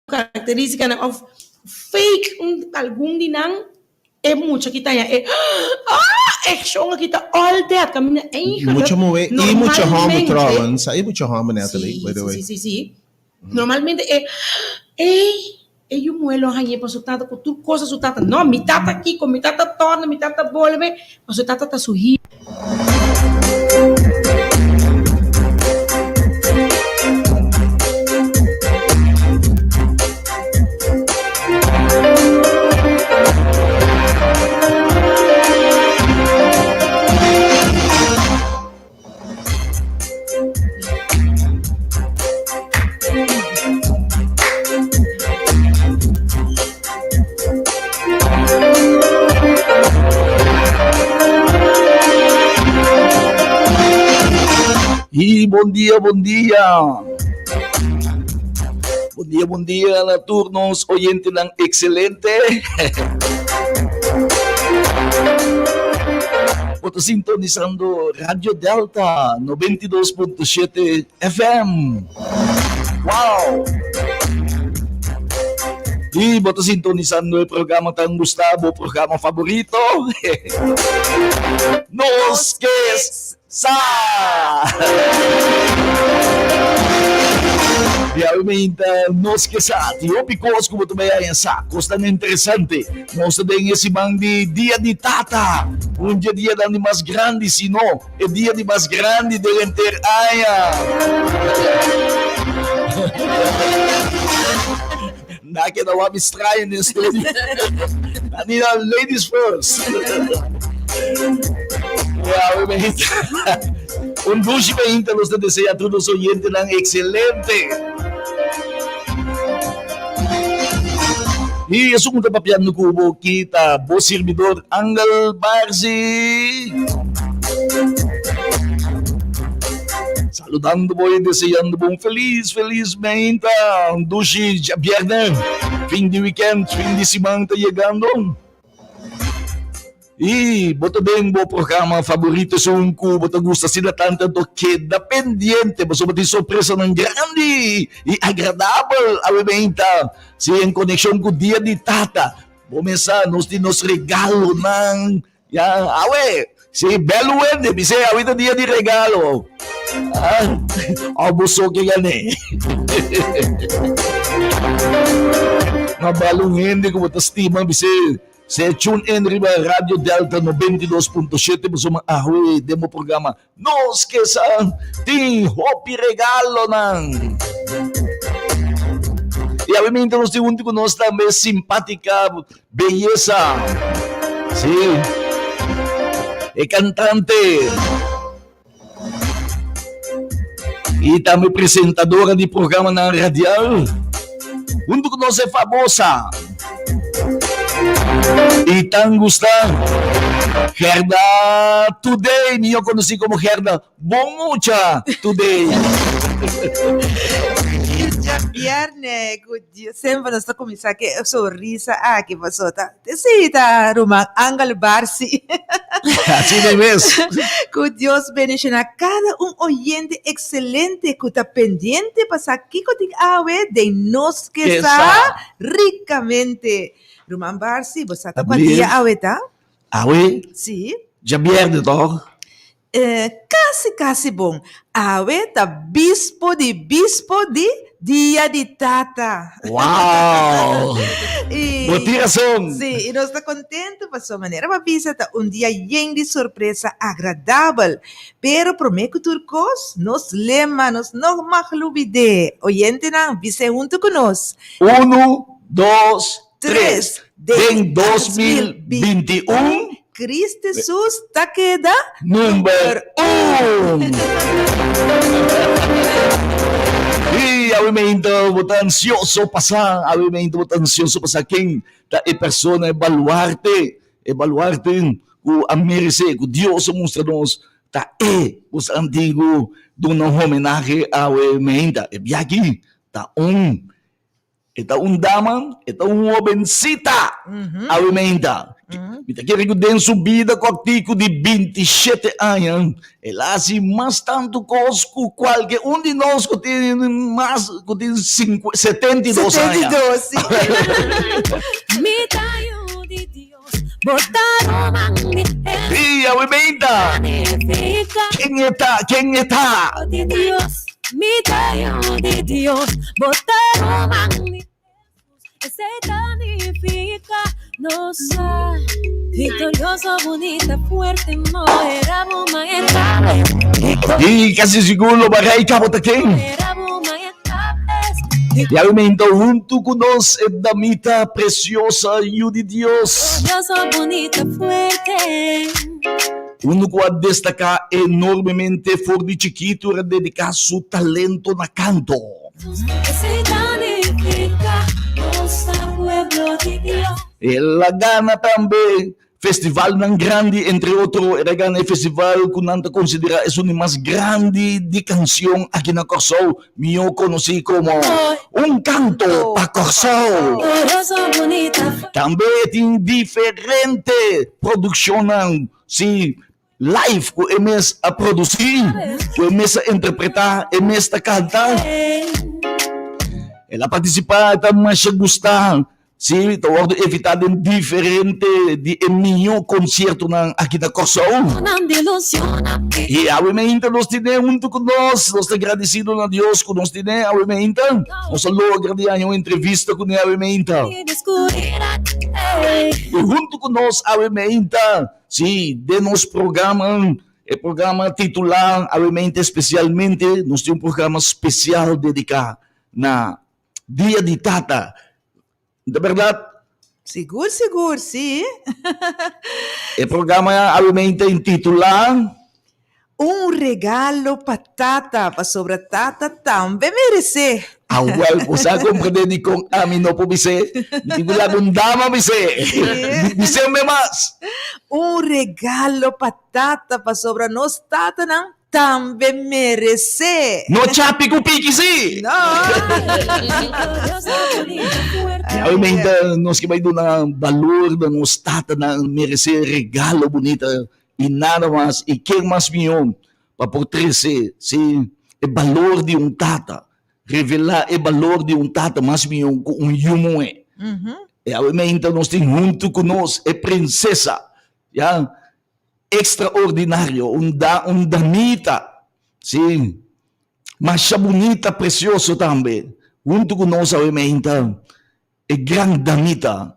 característica of fake algum dinang mucho kita ya action kita all that kami mucho mover e mucho home trouwen sai mucho home Natalie by the way sí normalmente eu muelo hanye pa sutata ko tu cosa sutata no mi tata aqui com mi tata torna mi tata volve pa sutata ta suhi. E bom dia. Bom dia na turnos oyente ng excelente. Ito sintonizando Radio Delta 92.7 FM. Wow! E boto sintonizando o programa tão Gustavo, programa favorito. Nos que sa! Realmente, nós que sa, tiopicos como também é sa, costan interessante. Nós também esse bang de dia de tata, dia de mais grande, sino, é dia de mais grande de enter aia. Nakinawa mistrayan ng studio. Kanina, ladies first. Un dushi pa los de desea a todos oyentes ng excelente. E isso kung tapapian no kubo kita, bo servidor Angel Barzi. Saludando po e desejando bom feliz menta. Un dushi já viernes, fim de weekend, fim de semana tá chegando. E boto bem o programa favorito sa unku, boto gusta sila tanto que dependiente, boto boto surpresa ng grande e agradável alimenta. Si en conexão com o dia de tata, começar nos regalo ng si belo wende, bise awit dia de regalo. Abuso que gani. Mabalong hindi ko boto estima, bise. Se tune in riba Radio Delta 92.7 sa mga ahoy demo programa nos que saan ting hopi regalo ng e obviamente nos segundo ko nos também simpática belleza sí cantante e também apresentadora de programa na radial undo ko nos é famosa e tão gustar Gerda Today, eu conheci como Gerda Bomucha Today. Viernes, good dia. Sempre nós estamos começando que sorriso aqui passou tá. Tá Romang Angel Barzi. Assim mesmo. Que Deus bendiga a cada oyente excelente que está pendiente para aqui que tem awe de nós que está ricamente. Romang Barzi, você está com a dia awe tá? Awe? Sim. Já viernes toch? Casi bom. Awe tá bispo de dia de tata. Uau! Motivação! Sim, e nós estamos contentes por sua maneira. Uma visita, dia cheio de surpresa agradável. Pero prometo turcos, nos lema, nos não maglubide. Oyente não, vise junto conosco. 1, 2, 3. Em 2021, Cristo Jesus está queda número 1. E obviamente, muito ansioso passar, quem tá e persona evaluarte o a merecer, que Deus mostra-nos tá os antigo do não homenagem ao emenda. E aqui tá esta un dama, esta un jovencita, aumenta. Mita quer que den subida com artigo de 27 anos. Ela assim mais tanto cosco qualquer um de nós que tem mais, que tem 72 anos. 72, sim. Me tallo de Dios, botaron E aumenta. magnífica Quem está? de Dios, me tallo de Dios, botaron magnífica. Ese significa no ser victorioso, bonita, fuerte, no era boomerang, E kasi siguro bagay ka mo taking. era boomerang. E aumenta junto conosco a damita preciosa e de Deus. Victorioso, bonita, fuerte. Uno que a destacar enormemente for de chiquito a dedicar seu talento na canto. Ese significa no ser pueblo de Dios. Ela gana também festival ng grande, entre outros, ela gana festival que nanta considera é o mais grande de canção aqui na Corsol. Eu conheci como canto para Corsol. Victorioso, bonita, Também tem diferente produção, sim, live que é mesmo a produzir, que é mesmo a interpretar, é mesmo a cantar. Ela participa também a gostar. Sim, então evitar diferente de meu concerto aqui na Corsol. não delusiona. E obviamente nós temos junto com nós agradecidos a Deus que nós temos, obviamente. Nós logo de uma entrevista com ele, obviamente. E descobrirá, E junto com nós, obviamente, sim, de nosso programa, o programa titular, obviamente, especialmente, nós temos um programa especial dedicado na Dia de Tata. De verdade, Seguro, sim. o programa, obviamente, intitulado Regalo para Tata, para sobre Tata também merece. Awal po sa comprende kung amin no po bise. Hindi ko lang kung dama bise. Bise me mas. Regalo para Tata, para sobre nós Tata não também merece. No chapi ko pikisi. No. victorioso, bonita, fuerte. Obviamente, nós que vai do na valor da nos tata na merecer regalo bonita e nada mais e quem mais minhom para portrecer se o valor de tata, revelar o valor de tata mais minhom com humo é. E obviamente nós temos junto conosco a princesa, yeah, extraordinário, damita, sim, mas bonita, precioso também. Junto conosco, obviamente, é grande damita.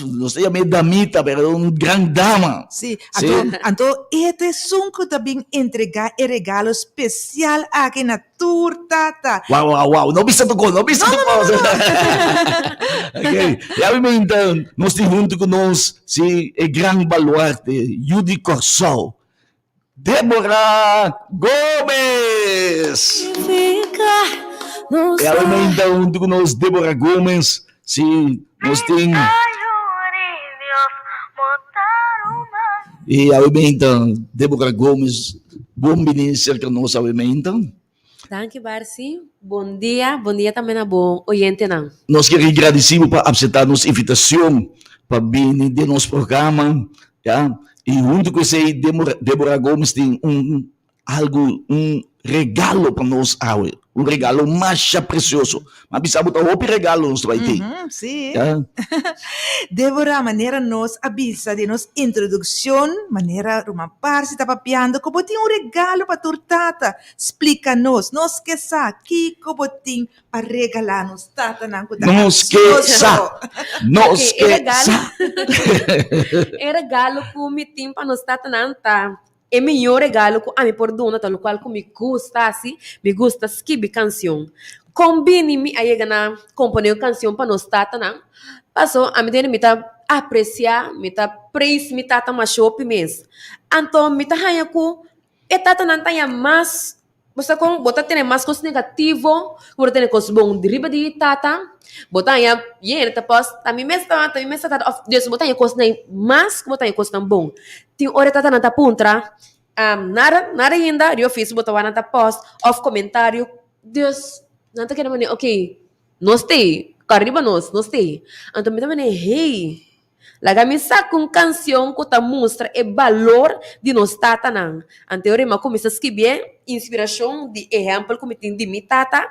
Não sei a damita, mas é grande dama. Sim, Sim. então este sunco também entregar o regalo especial aqui na tour Tata. Wow. Não bisa to ko. Okay. E obviamente, nós temos junto conosco, sim, é grande baluarte, Judy Corsol. Débora Gomes! Significa no E obviamente, junto conosco, Débora Gomes, sim, nós temos... E obviamente, Débora Gomes, bom vir cerca de nós, obviamente. Danke, Barsi. Bom dia também na bom oyente não. Nós queremos agradecer por aceitar nossa invitação para vir de nosso programa. Yeah? E junto com isso, Débora Gomes tem um regalo para nós, um regalo mais precioso. Mas precisamos ter outro regalo nós vai ter. Sim. Yeah? Débora, maneira nos avisa de nos introdução, maneira Rumamparsi está papiando, como tem regalo para tour Tata. Explica-nos, nós que sabe, que como tem para regalar nos Tata não kuda. Nós que sabe. Nós Okay, que sabe. É regalo que me tem para nós tá nanta. É melhor regalo que a me perdona, tal qual que me gusta assim, me gusta escrever canção. Combine me aí na componer uma canção para nós tá não. Passou a me ter me tá apreciar, me tá praise, me tá shop mesmo. Então me tá hanya ku e tata nanta ya mais você com botar tem mais coisas negativo, botar tem coisas bom de riba de tata, botar ya tá post, a mim mesmo tá of Deus botar ya coisas mais, botar ya coisas tão bom. Tem hora tata nanta puntra, nada ainda, eu fiz botar nanta post of comentário, Deus nanta quer mané, ok, nós tem Arriba nós tem. Então, me também, hey, laga me saca uma canção que tá mostra o valor de nós tata não. Então, eu começo a escrever inspiração de exemplo como tem de mi tata.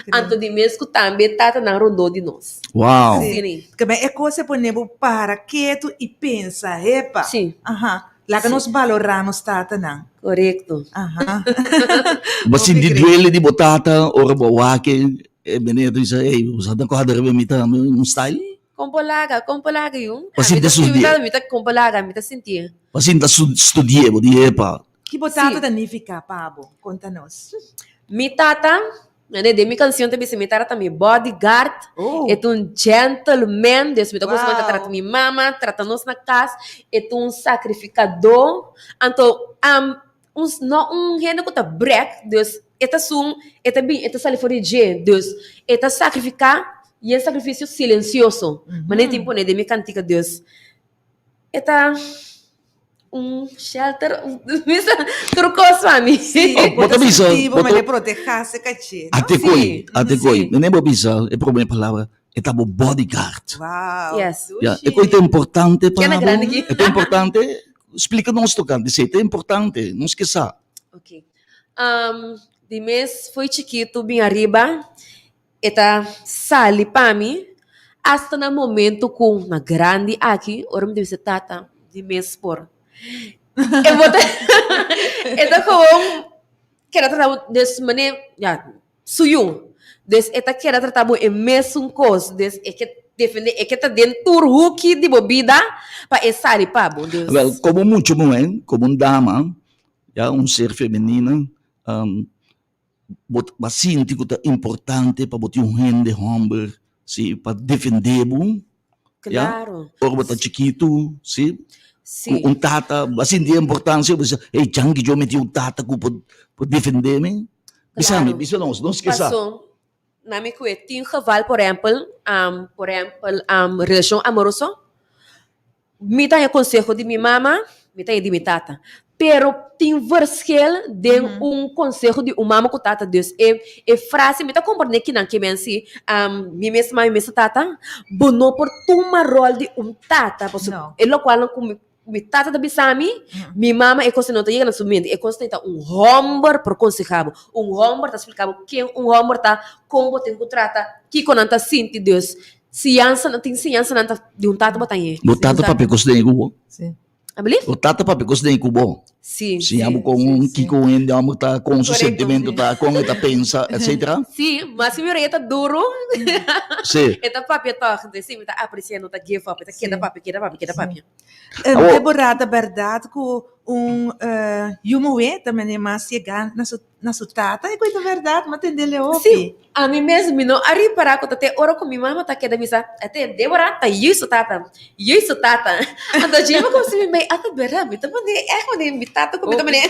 Então, de mesmo que também tata não rondou de nós. Uau! Sim. Sim. Também é coisa ponemos para quieto e pensa, epa. Sim. Aham. Lá que Sim. nós valoramos tata não. Correto. Aham. Mas hindi duele di botata or bawake benedo isa usada ko hadar mita um style. Compolaga yung. Pasin da sudi. Mita compolaga, mita sentir. Pasin da studie bo di epa. Que botado Sim. danifica, Pabo? Conta-nos. Mi tata, de mi canção também se mi tata mi bodyguard. Oh. É um gentleman, Deus me tocou Uau. trata minha mama, trata nós na casa, é um sacrificador. Então, gênero que tá break, Deus, é bem, é sali fora de Deus, é sacrificar e é sacrifício silencioso. Mas nem tempo de minha cantica, Deus, é shelter, trucos para mim. Bota bisa, Positivo, mas bota- ele proteger-se, caché. Ate Sim. koi. Nem bo bisa, é problema palavra. É tabo bodyguard. Uau. Yes. Yeah, é coisa importante Que é para grande aqui. É importante. Explica nós tocando, é importante, não esqueça. Ok. De mês foi chiquito, bem arriba. Eta sali para mim. Hasta no momento com na grande aqui, ora me deve ser tata de mês por. Eu vou eta com quero tratar desse maneira, já, suyo. Des eta quero tratar o mesmo coisa, des é que defender é que tá dentro hook de bebida para sali para bom Deus. Well, como mucho mujer, como uma dama, ya, um ser feminino, bastante importante para botar gente homem, sim, para defender-o, Claro. ou botar chiquito, sim, Sim. tata, bastante importância, você, ei, jangue, eu meti tata para defender-me, Claro. bisa não esqueça. Passou. Na minha coisa, tinha cavalo, por exemplo, relação amorosa. Me tem conselho de minha mama, me tem de minha tata. Pero tem verskel de conselho de uma mama com tata Deus. E frase, me tá compreendendo que não que me assim, minha mesma tata, bono por tomar rol de tata, porque Não. ele qual com mi tata da bisami, mi mama é coisa não tá chegando sumindo, é coisa tá homem por consejavo, homem tá explicando que homem tá como tem que trata, que quando tá sinti Deus, ciência não tem ciência não tá de tata batanha. Botata para pecos de cubo. Sim. Abeli? Botata para pecos de cubo. Sim. Sim, amo com um kiko ainda amo tá com o Correto, sentimento sim. tá com ita pensa, etc. Sim, mas se meu tá duro, Sim. eta papi tá, sim, tá apreciando, tá give up, tá queda papi. Oh. Temporada verdade que Yumuê também é mais chegar na sua tata. É coisa verdade, mas tem dele Sim, a mim mesmo, não, ari para que até hora com minha mama tá queda misa, até Débora tá isso tata. Ando digo como se me até berra, me também é quando me tata com me também.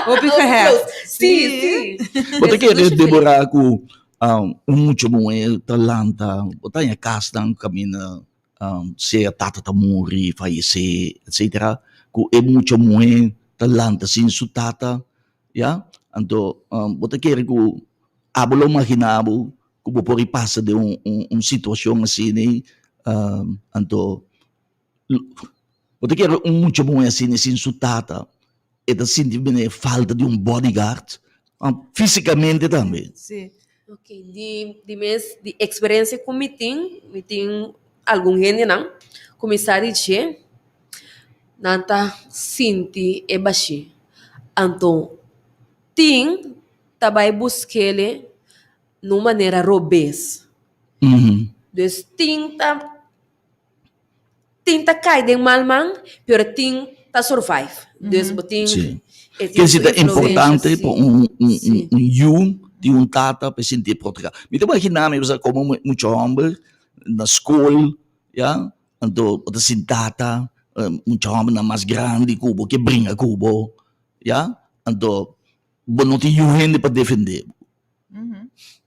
Hope for help. Sim. Bota que Deborah ku mucho muito talanta, bota em casa dan camina se a tata ta muri, fallecer, etc. Ku é mucho muito talanta sin su tata, ya. Anto bota que ku abolo imaginabo ku por passa de situação assim, né? Anto bota que mucho muito assim sin su tata. E da senti bene falta de bodyguard, fisicamente também. Sim. Ok, de mês de experiência com me tem algum gente não, começar a dizer, não tá senti e baixi, então tem também buscar ele numa maneira robês, dus tinta cai de malman, pero tinta survive, dus botin Sim. Que é importante para Sim. de tata para sentir proteger. Me te imaginar, me como muito homem na escola, ya, então o sin tata, muito homem na mais grande cubo que brinca cubo, ya, então não tem gente para defender,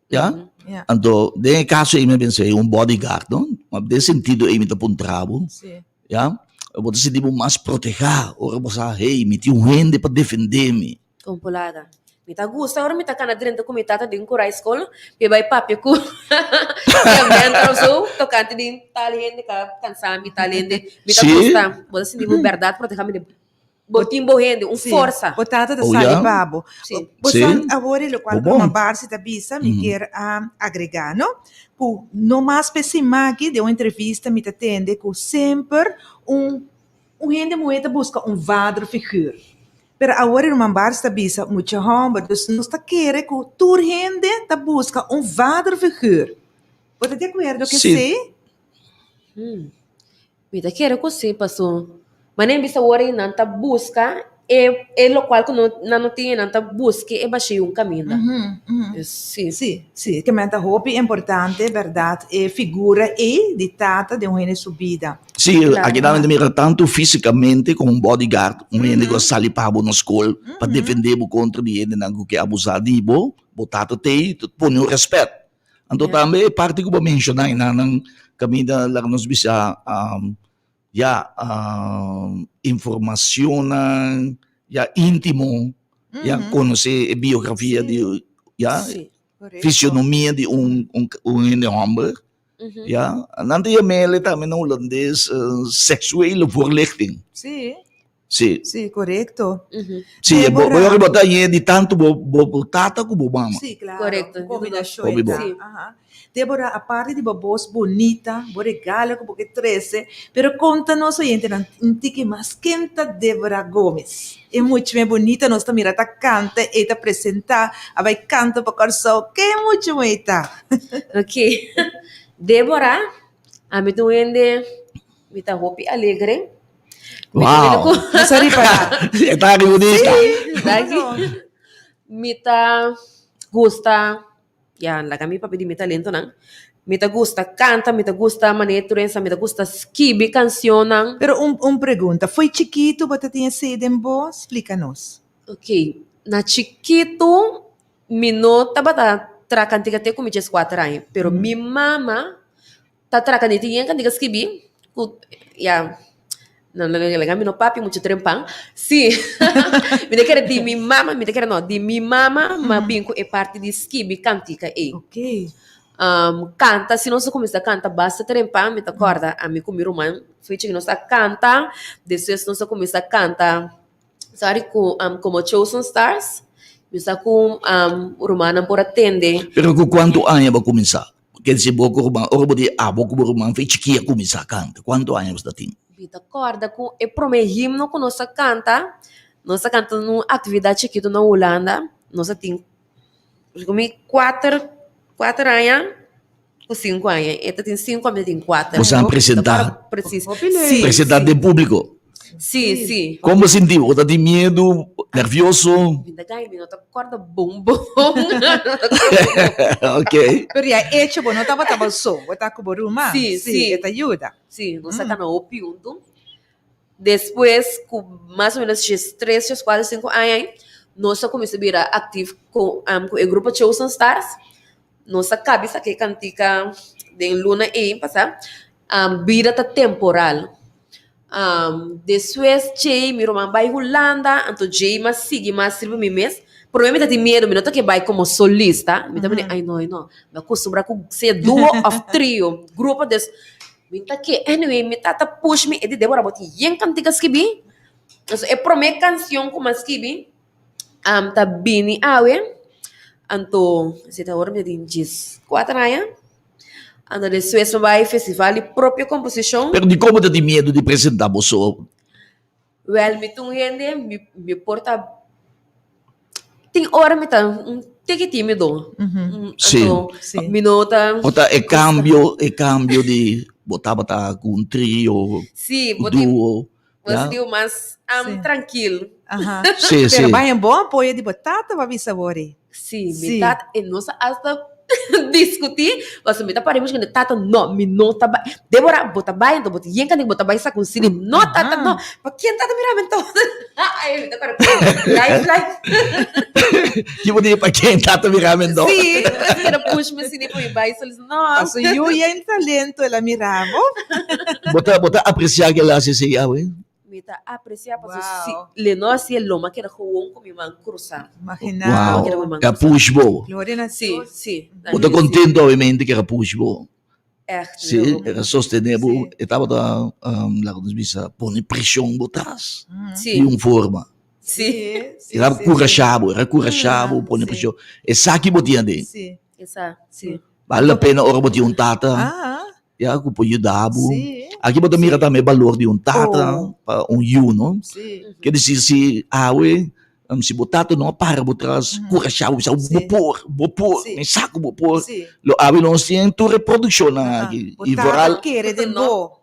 ya. Yeah. Então, de caso eu me pensei bodyguard, não? Mas de sentido eu me te apontava. Sim. Ja, você se deve mais proteger, ou você, hey, me tem gente para defender-me. compolada. Me tá gusta, agora me tá cana dentro com me tata din ko high school. Me vai papi ko. Kaya mental so, tocante din talende ka cansami talende. Me tá Sim. gusta. Boda sin digo verdade, porque kami de botimbo rende, força. Botata da Oh, sali yeah? babo. Sim. Você Sim. agora o qual Oh, bom. uma barsi da bisa me quer agregar, não? Por no mais pessimaki de uma entrevista me atende com sempre gente moeda busca vader figuur. Pero agora uma barsi da bisa muito homem, dus nós tá querer que toda gente tá busca vader figuur. Você de acordo que Sim. sei? Me tá quero que você passou. Mas nem bisa ora nanta busca lo qual que não tinha nanta busca e baixei caminho. Sim. Sim, sim, que menta roupa é importante, verdade, é figura e ditata de uma gente subida. Sì, Claro. aqui também mira tanto fisicamente como um bodyguard, gente que sali para na escola para defender contra de gente que abusar de bo, botar te, põe o respeito. Então também parte que eu vou mencionar na caminho lá nos bisa informação íntimo, conhecer a biografia de Sim. fisionomia de um homem. Ja, nanti je mele também no holandês seksuele voorlichting. Sim, Sim. sim, correto. Sim, Débora. eu botar de tanto bo tata com bo mama. Sim, claro. Correcto. Combinação. Combina. Tá. Sim. Aham. Débora, a parte de babos bonita, bo regalo com porque 13, pero conta-nos oyente, não tique mais quenta Débora Gomes. É muito bem bonita, nós também tá canta e tá apresentar, a vai canta para corso, que é muito bonita. Ok. Débora, a me duende, me tá roupa alegre. Wow. Sorry para. Está bonita. Daqui, me tá gusta, la kami pa pedi me talento nang. Me tá gusta canta, me tá gusta maneturensa, me tá gusta skibi canção nang. Pero pergunta, foi chiquito, você tinha sido em bo? Explica-nos. Ok, na chiquito, me no taba tracantiga te com 4 anos, pero mi mama tá tracantiga cantiga skibi, não legal, meu papi muito trempang. Sim. Me de quer de mi mama, me de quer não, de mi mama, mas binco é parte de skibi cantica e. Ok. Canta, se não se começa a cantar, basta trempang, me te acorda, a mim com meu irmão, foi que nós canta, depois nós começa a cantar, sabe, como Chosen Stars, bisa com romana por atender. Pero com quanto ano vai começar? Quer dizer, boco romano, ou de boco romano, foi chiquinha começar a cantar. Quanto ano você tem? Bita corda com o primeiro himno que nós canta numa atividade chiquito na Holanda, nós tem como 4 anos ou 5 anos, esta tem 5 anos, tem 4. Você apresentar, Preciso. apresentar de público. Sim. Como sentiu? Você tem medo, nervioso? Bita gai, me nota corda bom. Ok. Pero ya hecho, bueno, estava só, você com o rumã? Sim. Te ajuda. Sim, nós canta o piunto. Depois, com mais ou menos 3, 4, 5 anos, nós começamos a virar ativo com o grupo Chosen Stars. Nossa cabeça que cantica de luna e passar, vira temporal. Depois, Jay, meu irmão vai Holanda, então Jay mas sigue mais sirve me mês. Provavelmente tem medo, me nota que vai como solista. Me também, ai não, me acostumbrar com ser duo of trio, grupo des. Me tá que, anyway, me tá push me, e de Débora boti, yen cantica skibi. Então, é primeira canção como skibi, tá bini awe. Então, se tá agora me diz 4 anos. Então, depois vai festival de própria composição. Pero de como você tem medo de apresentar você? Well, me tung gente, me porta. Tem hora me tá tique tímido. Sim. Então, Sim. me nota. Bota é cambio de botar com trio, Sim, duo. você deu mais Sim. tranquilo. Aham. Sim, Pero sim. vai em bom apoio de batata, vai vir sabore. Sim, Sim. me tá. E nossa, hasta discutir. Você me tá paremos que tata não, me nota. Débora, bota bem, então bota yen caning bota bem sa com cine. Não, tata, não. Para quem tata miramento? Ai, me tá para live. Que você para quem tá virando? Sim, você quer push me cine para ir bem, eles não. Paso eu e em talento, ela mirava. Bota apreciar que ela se aí, Mita apreciar para Wow. si le no si el loma que era gewoon com mi man cruzar. Imaginado. Wow. Capush bo. Gloria na Sim, Diyos. sim. Eu tô contente, obviamente, que era push bo. Echt. Sim, era sostenível. Sim. Eu estava lá, como diz, pôr pressão por trás. De Sim, uma forma. sim. Era corajado, pôr sim. pressão. É só que botinha de. Sim. Essa, sim. Vale a pena ora botar um tata. Ah, Ya, que pode ajudar. sim. Aqui bota mira também o valor de um tata, Oh. para um yuno. Sim. Quer dizer, se se botar não para por trás, corajado, Sim. vou pôr, Sim. me saco, vou pôr. Sim. Lo ave não tem tu reprodução aqui. E Botava voral, querer de bo.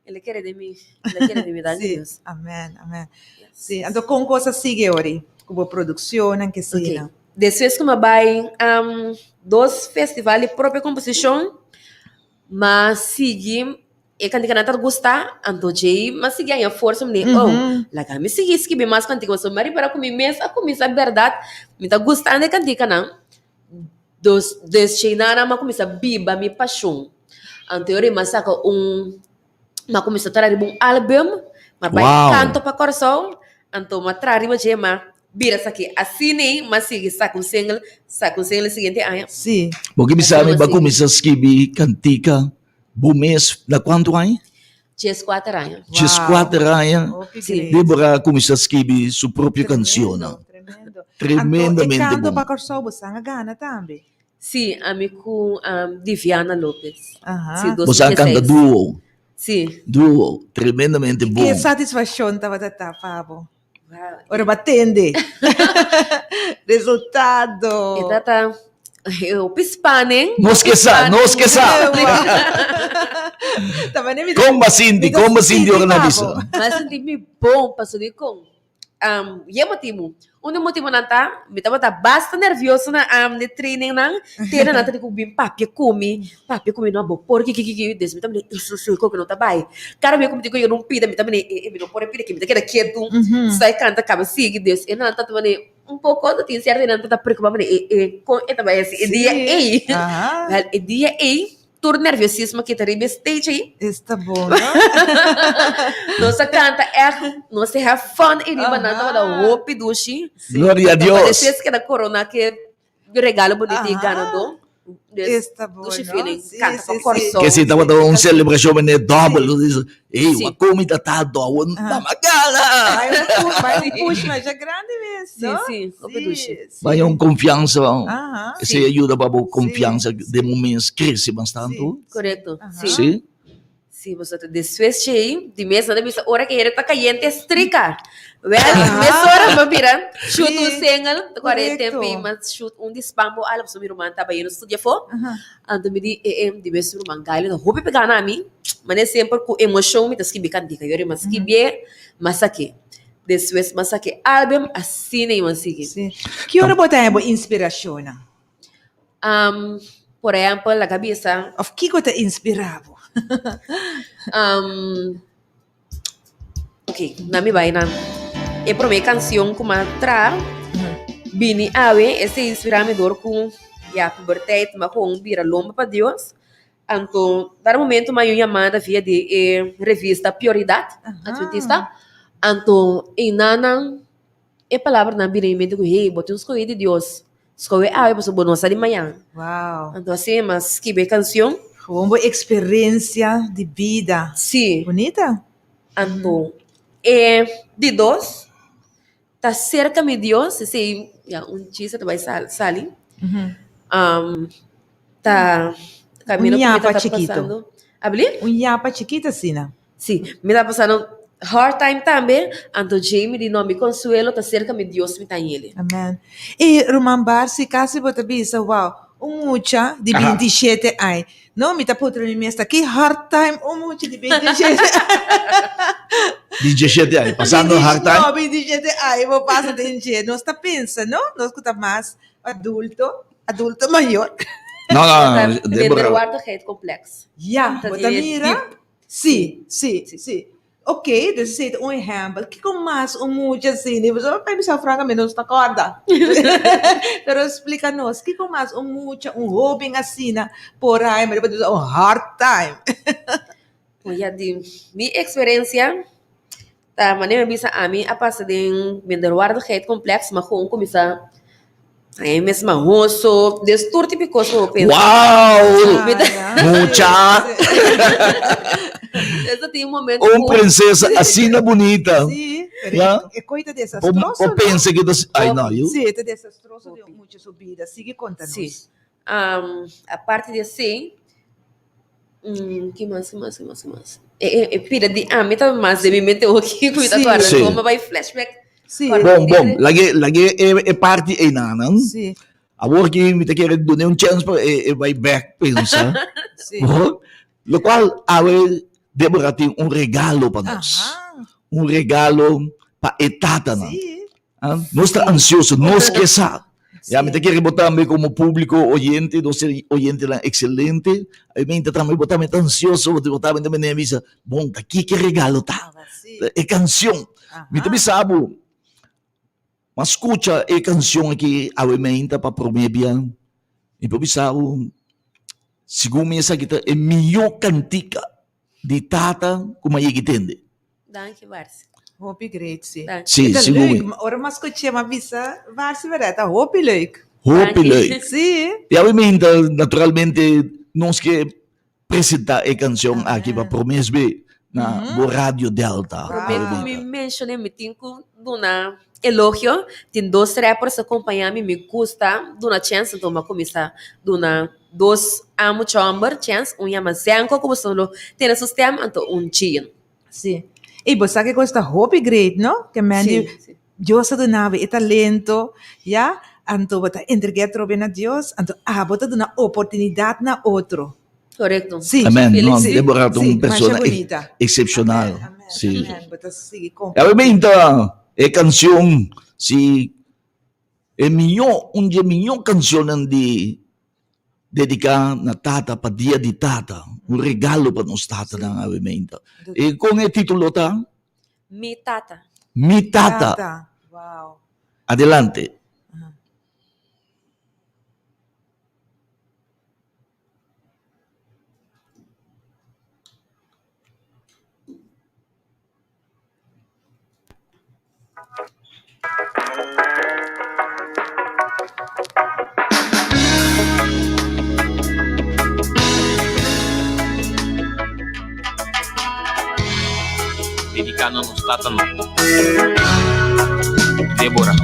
Ele quer de mim. Ele quer de mim, dá Sim. Deus. Amém, amém. Sim. Então, com coisa sigue ori. Como produção, que Ok. seja. Depois que eu vai dois festivais de própria composição, mas segui e quando que não gostar, então já, mas segui a força me Uhum. lá que me segui escrever mais quando que eu mari para comer mês, a começar a verdade, me tá gostando de quando que não, dos destinara mas começar a biba minha paixão, então eu mas saca mas começar a trazer um álbum, mas vai Uau. canto para coração, então mas trazer mas já mas vira isso aqui, assim nem, mas sigue saca um single seguinte ano. Sim. porque me sabe, Assim, vai assim. começar a escrever cantica, bom mês, da quanto aí? 4 anos. Diz Uau. 4 anos, Oh, que Sim. great. Débora começou a escrever sua própria canção. Tremendo. Tremendamente Então, e canto bom. para corso, você não gana também. Sim, amigo Diviana Lopes. Aham. Sim, Você canta 2016. duo, Sim. tremendamente bom. Que satisfação estava da Fabo. Wow. Ora, batende. Resultado. E tata, eu pispanem. Não esqueça. Tava nem me Como assim, de na visa? Mas hindi mi bom pasuni com. Yung motivo. Unang motivo nata, mi tama basta nervioso na de training nang tira nata de kubim papi kumi no bo porque que des mi tama isso ko no tabay. Cara mi kumi ko yung rumpida mi tama mi no pore pide que mi queda quieto. Sai canta acaba sigue des e nata tama um pouco do tin certo nata preocupa me com eta vai esse dia ei. Aham. Well, e dia ei tur nerviosismo que taribe stage aí. Está bom, não? Nossa canta é, nossa have fun e riba na Aham. da hope dushi. Glória a Deus. Depois que da corona que regalo bonito e Aham. ganado. Está bom, Dushi não? feeling, Sim, canta sim, com coração. Que se estava dando uma celebração né double, diz, ei, Sim. uma comida tá down, Ah. magala. Vai um push, mas é grande mesmo. não? Sim, hope dushi. Vai um confiança, Aham. se ajuda para a confiança de momentos cresce bastante. Sim. Correto. Aham. Sim. Sim. Sim, você tá desfez cheio, de mês nada bisa hora que ele tá caliente estrica. Well, Ah. mês hora mabira, shoot Sim. um single, agora Correto. tempo, mas shoot um dispambo, alam sa mi romanta ba yun estúdio fo. Aham. Ando me di de mês romang gaile, hope pegar na mim, mas é sempre com emoção, me tas que bican dica, yori mas que bie, mas aqui. Desfez mas aqui album assim nem mas sige. Sim. Que hora botar a inspiração? Por exemplo, la cabeça, Of que te inspirava? ok, na mi vai na. E por minha canção como tra, bini awe, esse inspirador com a pubertade, mas com vira lomba para Deus. Então, dar momento uma chamada via de revista Prioridade, Adventista. Então, em nana, e palavra na bira em mente com hey, botei uns coisas de Deus. Escolhe awe para subir nossa de manhã. Uau. Então, assim, mas que bem canção. Uma experiência de vida. Sim. Bonita? Então, de dois, tá cerca de Deus, esse chisa vai sair. Tá caminho que nhapa tá chiquito. passando. Abli? Nhapa chiquita, Sina. Sim, me tá passando hard time também. Então, Jamie de nome Consuelo tá cerca de Deus me tá ele. Amen. E Rumambar, se kasi bota bisa, wow, mucha de 27 ay. No, mi taputra ni mesta ki hard time, mucha de 27. 17 aí, passando hard time. No, 27 ay, mo pasa din siya. Nós tá pensa, no? Nós kuta mas adulto maior. Não, Vender Débora. o ar do hate complexo. Ja, Dat bota is mira? Sim, sim. Ok, dus zit um exemplo. Que com mais mucha assim, né? Você vai pensar francamente, não está corda. Pero explica-nos, que com mais mucha, hobby assim, por aí, mas depois hard time. Olha, de minha experiência, Tá, mas nem bisa ami a passa de minderwaardigheid complex, mas gewoon começar aí mesmo rosto, destur típico so pensa. Uau! Mucha! Esse tem um momento Princesa assim na bonita. Sí, pero ¿Ya? es coita desastroso, O ¿no? pensa que das... Ai, não, eu... Sí, este desastroso de muchas subidas. Sigue contanos. Sim. A parte de assim, que mais? Pira de ami tá mais de mente o que cuida Sim. agora, Sim. como vai flashback. Sí, Bom, lagi e party ay nanan. sí, Awor que me te quer donar um chance para vai back pensa. sí. Lo qual awe Deborah tem regalo para nós. Ajá, Regalo para etata na. sí. Nós está ansioso, nós que sa. Sí. Ya me te quer botar me como público oyente, nós oyente lá excelente. Aí me tá me botar me tá ansioso, botar me também avisa. Bom, aqui que regalo tá. Sí. É canção. Ajá. Me também sabe. Mas escuta a canção aqui, a emenda para promebia. E por isso, segundo essa kita, é melhor cantica de tata como a gente entende. Danke, Varsi. Hoop ik great, zie. Danke. Sim, Ito segundo. leuk, maar ora mas kutje maar visa, waar ze weer uit, hoop je leuk. Hope leuk. Zie. E a emenda, naturalmente, nós que apresentar a canção aqui para promesbe na Rádio Delta. Prometo me mencionei, me tinco duna elogio, tem 2 rappers acompanhando me custa duna chance toma começar duna 2 amo chamber chance yama zenko como solo tem sistema anto chin. Zie. E você que gosta hoop ik great, no? Que man Sim, die, sim. Dios do nave, e talento, ja? Anto bota entregar trobe na Dios, anto bota na oportunidade na outro. Correcto. Sim. Amém. Feliz, Não, sim. Deborah é uma pessoa bonita. excepcional. Amen, amen, Sim. amen. Bota sige com. E a emenda, a canção, se é melhor, melhor canção de dedicar na tata para dia de tata, regalo para nós tata na emenda. E com o título tá? Mi tata. Mi tata. Tata. Wow. Adelante. Dedicando non stata no. Deborah.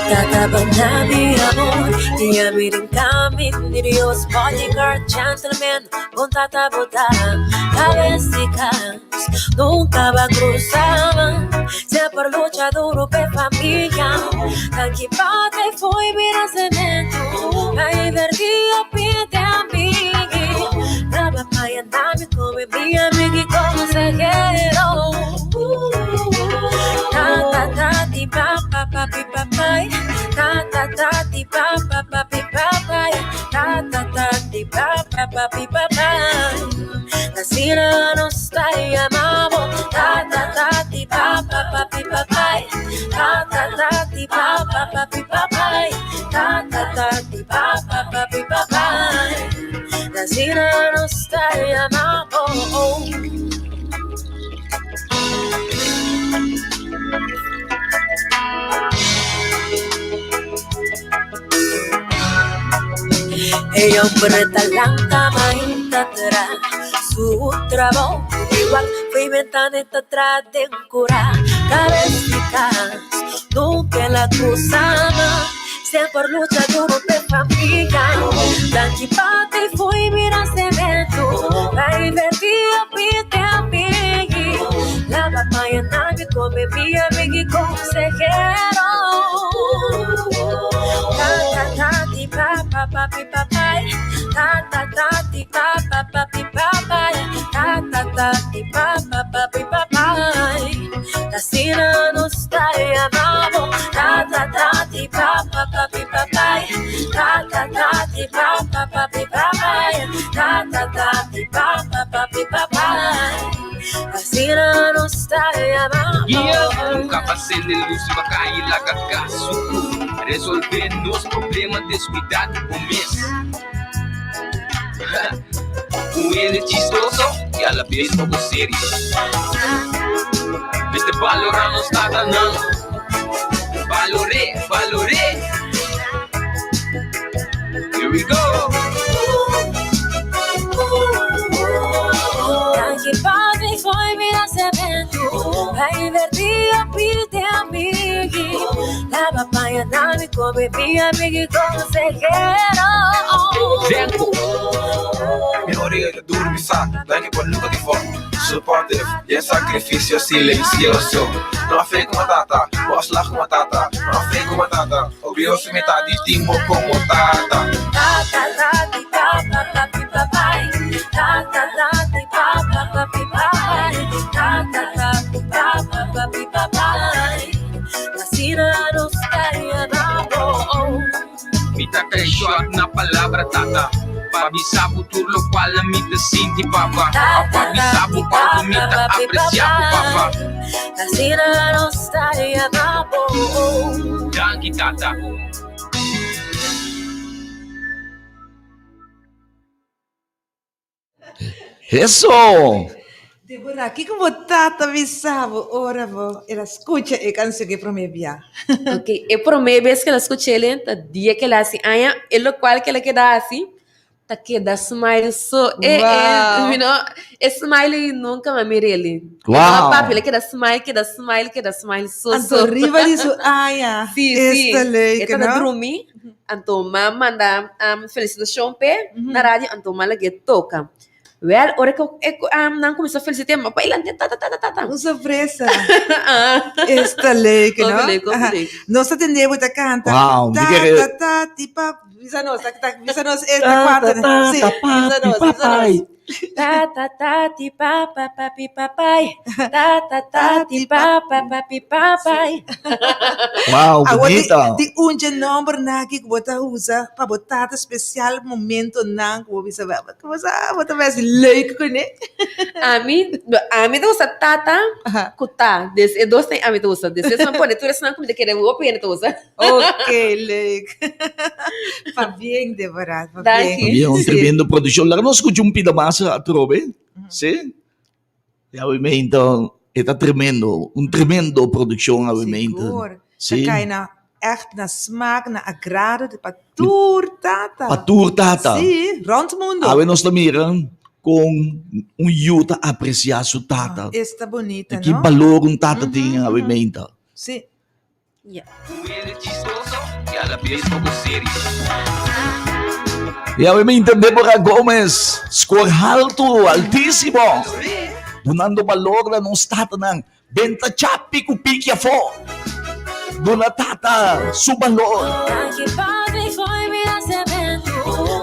Tatabana mi amor, y a mirin camin, ni Dios bodyguard, gentleman, con tata botada, cabecicas, nunca va a cruzar, sempre lucha duro pe familia, aqui bate foi mira cemento, aí verdia pide a mim, nada para andar como mi amigo y consejero. Ta ta ta ti pa pa pa pi pa pai, ta ta ta ti pa pa pa pi pa pai, ta ta ta ti pa pa pa pi pa pai. La sira no sta amavo, ta ta ta ti pa pa pa pi pa pai, ta ta ta ti pa pa pa pi pa pai, ta ta ta ti pa pa pa pi pa pai. La sira no sta amavo. Ella hombre talanta mainta atrás, su trabajo igual fue ventaneta atrás de un cura, cabecitas, nunca la cruzaba, sempre lucha duro de familia, daqui bate e foi mira cemento, vai verdia pite a mim, lava paia nave come minha amiga e consejero. Ta ta ta ti pa pa pa pi pa pai, ta ta ta ti pa pa pa pi pa pai, ta ta ta ti pa pa pa pi pa pai. La sira no sta amavo, ta ta ta ti pa pa pa pi pa pai, ta ta ta ti pa pa pa pi pa pai, ta ta ta ti pa pa pa pi pa pai. Assim na nostalgia na Yeah, capacete de luz vai cair lá cagaço. Resolvendo os problemas descuidado no começo. Com ele chistoso e ela fez algo sério. Este valor não está dando. Valorei. Here we go. Que padre foi me nascimento. Vai invertir a vida de amigo. La papaya dame come mi amigo consejero. Dentro. Minoria de dormir, daí por nunca de fome. Supportive, e sacrifício silencioso. Não há fé com batata, posso lá com batata. Não há fé com batata, obvioso metade timo como tata. Me tá short na palavra tata. Para avisar o futuro qual a me te sinti papa. Para avisar o qual me tá apreciar papa. Assim na nostalgia na boa. Danke tata. Eso! Deborah, que como tata avisava, ora vou, ela escuta e canção que promevia. Ok, e por meio vez que ela escuta ele, tá dia que ela assim, aí ele qual que ela queda assim, tá queda smile so, you know, smile nunca me mira ele. Uau. Papi, ele queda smile so. Anto riva disso, aya, Sim, esta lei, esta na drumi, anto manda felicitação pe na rádio, anto mala que toca. Well, ora que eu não começou a felicitar, mas pai lá tá. Uma surpresa. Esta lei, que não? Completely. Nós atendemos a canta. Uau, Tipo, visa nós esta quarta, né? Sim, visa nós. Ta ta ta ti pa pa pa pi pa pai. Ta ta ta ti pa pa pa pi pa pai. Wow, Agora, bonita. de onde número na que você usa para botar especial momento na que você vai botar mais leuk né? A mim usa tata, kuta. Desde dois tem a mim usa. Desde não pode tu não como de querer o pena tu usa. Ok, leuk. Fa bem, Deborah, fa Danke. bem. Había un Sim. tremendo production. Lá nós escutamos um pedamassa a trove. Sim. E obviamente, é tremendo. Um tremendo produção, obviamente. Seguro. Sim. Kaya na echt na smaak, na agrado de patur tata. Patur tata. Sim, rond mundo. Aí nós miram com um yuta apreciar su tata. Está bonita, Que não? valor um tata tinha, obviamente. Sim. Com ele chistoso e ela fez algo sério. E obviamente, Deborah Gomes, score alto, altíssimo. Donando valor na nung tata ng benta chapi ku pikya fo. Dona tata, su valor. Que padre foi me nascimento.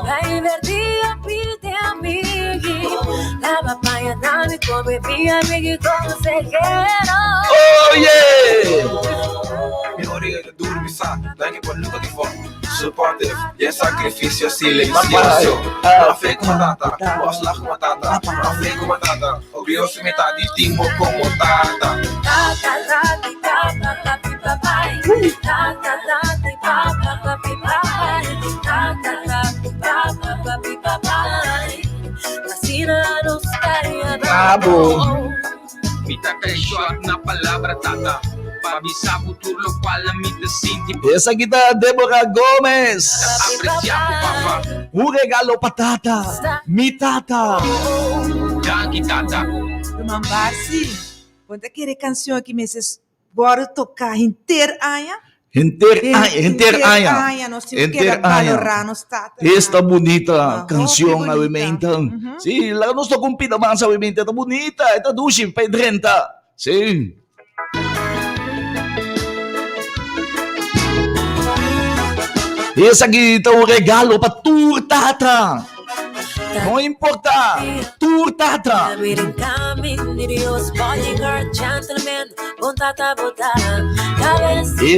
Vai invertir a vida de amigo. La papaya dame come mi amigo consejero. Oh yeah! Minoria de dormir, daí por nunca de fome. Supportive, e sacrifício silencioso. Não há fé com batata, posso lá com batata. Não há fé com batata, obvioso metade timo como tata. Ta ta ta ti pa pa pa pi pa pai. Ta ta ta ti pa pa pa pi pa pai. Ta ta ta ti pa pa pa pi pa pai. Assim na nostalgia da Bravo. Me tá short na palavra tata. Para avisar o futuro qual a me te sinti Essa kita, Deborah Gomes. apreciar papa. Um regalo pra tata. Mi tata. Danke tata. Rumambarsi. Quando querer canção aqui meses bora tocar inteira aia. Enter Aya. Nós temos que Enter valorar Aya. nos tata. Esta bonita Ah, canção, oh, que obviamente. bonita. Sim, lá nós tocamos pedamassa, obviamente. Esta bonita, esta duche, pedrenta. Sim. Esse aqui tá um regalo para Tur Tata. Não importa. Tur Tata. Miren camin, Dios, bodyguard, gentleman, con tata botada.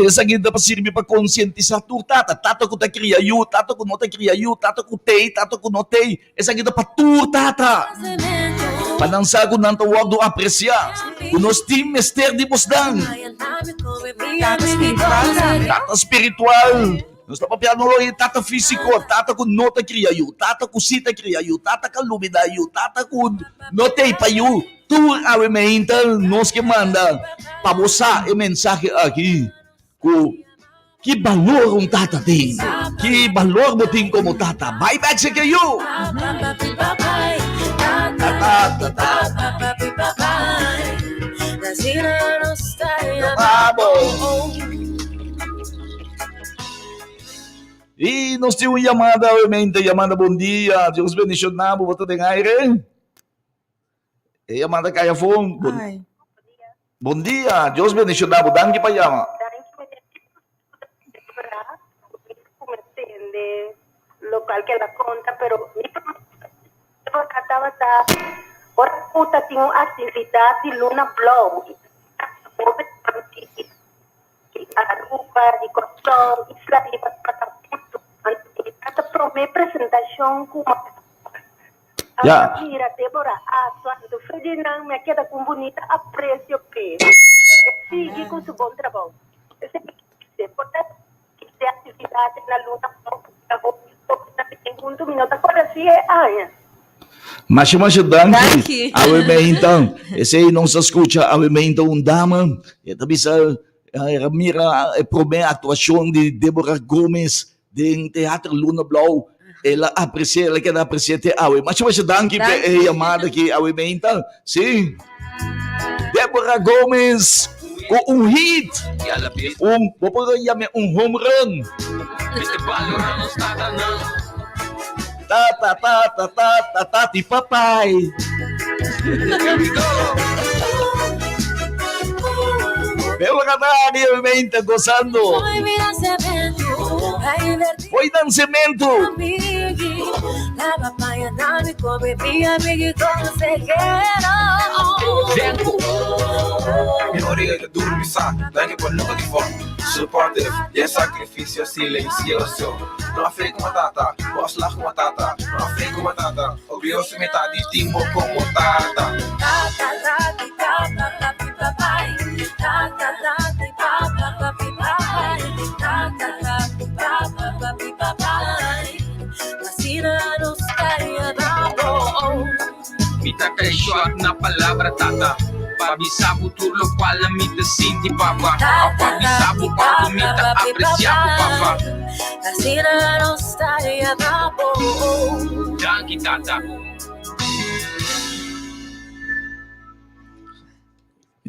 Essa guida para servir para conscientizar tu tata. Tata ku ta kriya yu, tata ku no ta kriya yu, tata ku tei, tata ku no tei. Essa guida para tu tata. Panangsa ko nang tawag do apreciar. Kunos tim mester di posdang. Tata espiritual, sabe? Tata spiritual. Nós estamos piano lo tata físico, tata ku no ta kriya yu, tata ku si ta kriya yu, tata ka lumida yu, tata ku no tei pa yu. Tu awe meintal nos que manda pabosa e mensahe aqui. Que valor um tata tem. Que valor mo tem como tata. Vai back sa kayo. E nós temos chamada, obviamente, chamada bom dia. Deus bendicione namo, boto de aire. E chamada kaya phone. Ai. Bom dia, Deus bendicione namo. Dan pa yama. Local que la conta, pero mi estaba ora puta tinha actividade de Luna Blow. Aruba, de Corsol, Isla de Patamento. Esta promete apresentação com Yeah. a Mira, Débora, do Ferdinand, me queda com bonita aprecio que sigue com seu bom trabalho. Portanto, que atividade na Luna Blow, segundo minuto, agora sim é Anya. Mas danke. Danke. Awe me então. Esse aí não se escuta. Awe me então dama. E também sa mira a primeira atuação de Débora Gomes de Teatro Luna Blau. Ela aprecia, ela quer apreciar te awe. Mas danke pe chamada que awe me então. Sim. Débora Gomes com hit. Vou chamar home run. Este valor nos tata não. Tati papai. Pero kadari obviamente gozando. Foi dançamento. La papaya nami come mi amigo consejero. Minha orelha dorme, sabe? Daqui por nunca de fora. Supportive, e é sacrifício silencioso. Não há fé com a tata, posso lá com a tata. Não há fé com a tata, orgulhoso metade de timo como tata. Me tata é short na palavra tata. Papi sabe tudo lo qual a me te sinti papa. Papi sabe quando me te apreciar papa. Danke tata.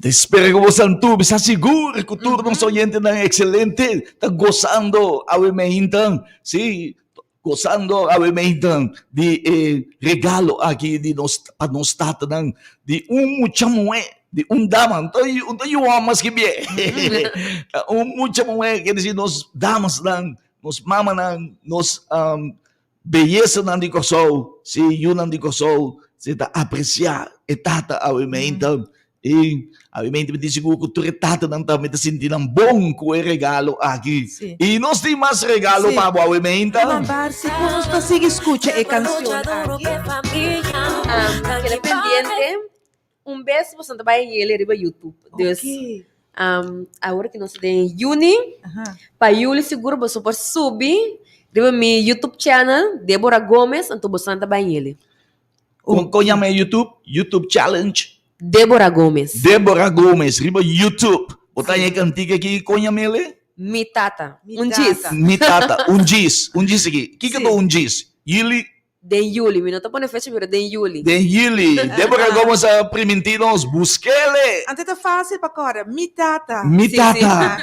Espero que você não está seguro que o turno não oyente não é excelente. Está gozando, então, sim, gozando, então, de regalo aqui de nós, para nós tata, de muita moeda, de dama. Então, eu amo mais que bem. Muita moeda, quer dizer, nós damas, nós mamas, nós beleza de coração, sim, eu não de coração, se está apreciar, e tata, então, e obviamente me diz que o tratado não está me sentindo bom com o regalo aqui. Sim. E nós temos mais regalo Sim. para o obviamente. Mambarsi, quando você sigue escuta a canção aqui. Aquele pendiente. Beijo para Santa Baia e ele arriba YouTube. Deus. Ok. Agora que nós temos Juni, Aham. para Juli seguro você pode subir. Arriba meu YouTube channel, Débora Gomes, então você Santa Baia e ele. Com chama YouTube Challenge. Débora Gomes. Débora Gomes, riba YouTube. Botar aí cantiga aqui com ele. Mi tata. Mitata. Diz. Mitata, diz aqui. O que é um diz? Yili, De Juli, não está pondo fecha, mas de Juli. de Yili. Débora Gomes a primentinos, busquele. Ante tá fácil para agora. Mitata. Mitata.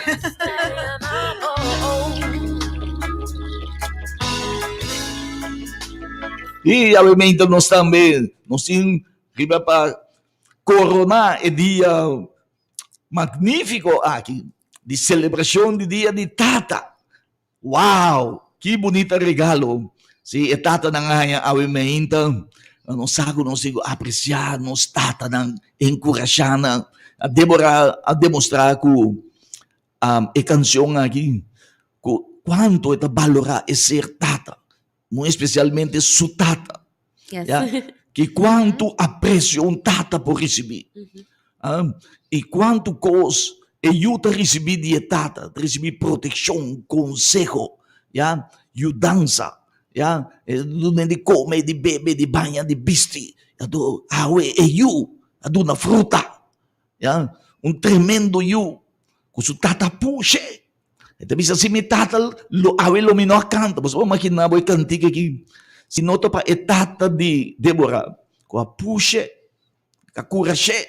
E obviamente nós também, nós temos riba para coronar o dia magnífico aqui, de celebração do dia de Tata. Uau! Que bonito regalo. Si Tata na nga yung obviamente, não sabe, não sigo apreciar, nos Tata nang encorajar na a demonstrar que e canción aqui, quanto ita valora e ser tata, muito especialmente su tata, Yes. yeah? Que quanto aprecio un tata por receber, e quanto cos aiuta a receber de tata, receber proteção, consejo, yeah? Ajudança, yeah? De comer, de beber, de banhar, de vestir, do awe e you, do na fruta, yeah? Tremendo you, com su tata puxe. Então, bisa si mi tata, awe lo minor canta, mas vamos imaginar, vou cantiga aqui, se nota pa e tata de Débora, com a puxe, com a curache,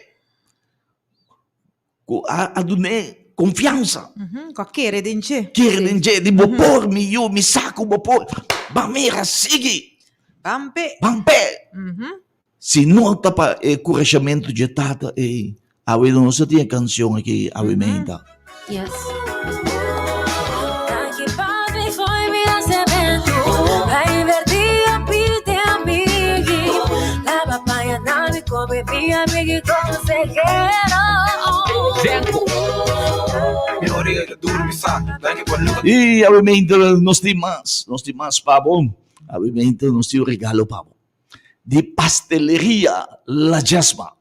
com a dune confiança. Com a querer dinche. Querem dizer, de bopor, mi saco bopor, bamera, sigue, Bampe. bampe. Se nota pa e curachamento de tata, e awe não só tinha canção aqui, awe menta. Yes. Que padre foi minha semente, a invertir a pide amigo, la papaya nave come minha amiga consejero. Zenko. Minha orelha dormir, daqui por nunca. E awe menta, nós temos pabo, awe menta, nós temos regalo pabo. De pasteleria La Jasma.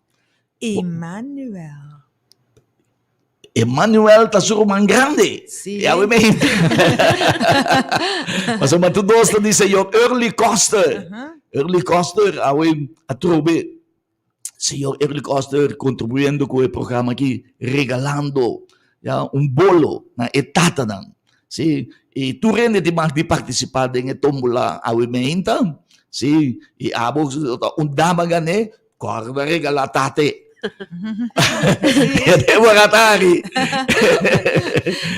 Emmanuel tá surman grande. Sim. E awe menta. Mas uma tu dosta dice eu Early Coster. Early Coster, awe atrobe. Senhor Early Coster contribuindo com o programa aqui, regalando bolo na etata nan. Sim, e tu rende de mais de participar em tombola awe menta. Sim, e abo dama gane, corda regala tate. Devo gatari.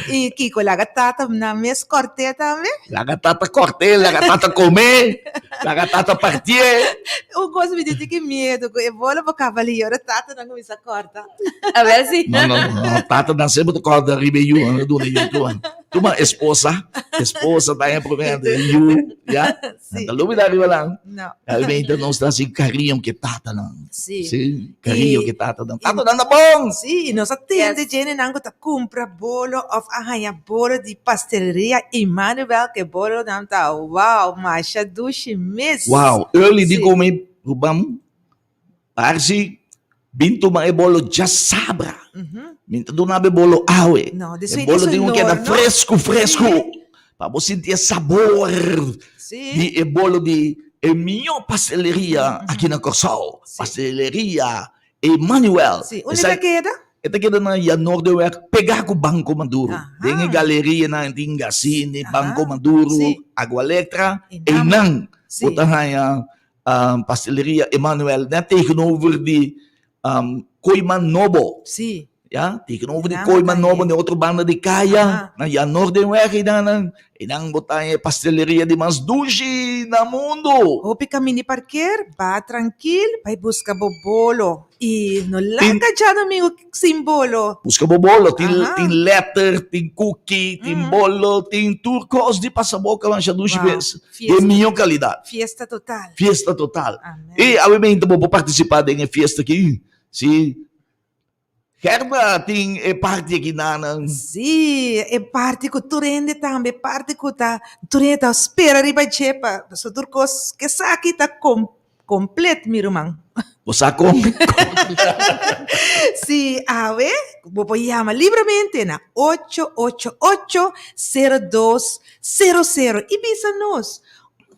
E Kiko, la gatata na mes corte também? La gatata corte, la gatata comer, la gatata partir. Eu gosto de dizer que medo, eu vou lá para cavaleiro, tata não começa a corta. A ver se. Não, tata não sempre corda ribeiro, não do nem tu. Tu uma esposa tá em problema de you, já? Não lume da riba lang. Não. Então não está assim carinho que tata não. Sim. Sim, carinho que tata não. Tata não bom. Sim, nós atende gente não tá compra bolo of arranha bolo de pastelaria Emmanuel que bolo não tá. Uau, macha duche mesmo. Wow, early di Sim. come rubam. Parsi bintu mga bolo just sabra. Minta do nabe bolo awe. No, de E sweet bolo is di un no, que era no? fresco. Para você sentir sabor. Sim. Di e bolo di e mio pasteleria aqui na Corsal. Sim. Pasteleria Emmanuel. Sim, onde vai queda? Ito kita na Yanor de Werk, pegar com Banco Maduro. Aha. Dengue galeria na Tingasini, Aha. Banco Maduro, Sim. Agua Electra, Inam. Enang. Sim. Puta na pasteleria Emmanuel, na tegenover di Koiman Nobo. Sim. Ja, tegenover di Inam Koiman tayo. Nobo, ni otro banda di Kaya, Aha. na Yanor de Werk, inang botay pasteleria di mas dushi na mundo. Hopi kami ni parquer, ba tranquil, vai busca bolo. E no larga dyan amigo simbolo. Busca bobolo, Aha. tin letter, tin cookie, tin bolo, tin turcos di pasaboca man siya dushi Wow. bes. Fiesta. De minha qualidade. Fiesta total. Fiesta total. Amen. E obviamente vou participar da fiesta aqui. Se Herba tem parte aqui na Sì, e parte con turende tambe, parte con ta turenda spera riba chepa. So turcos que saki ta complet mirumang. Bosako. Sì, ave, può llama libremente na 888-0200. Ibisanos.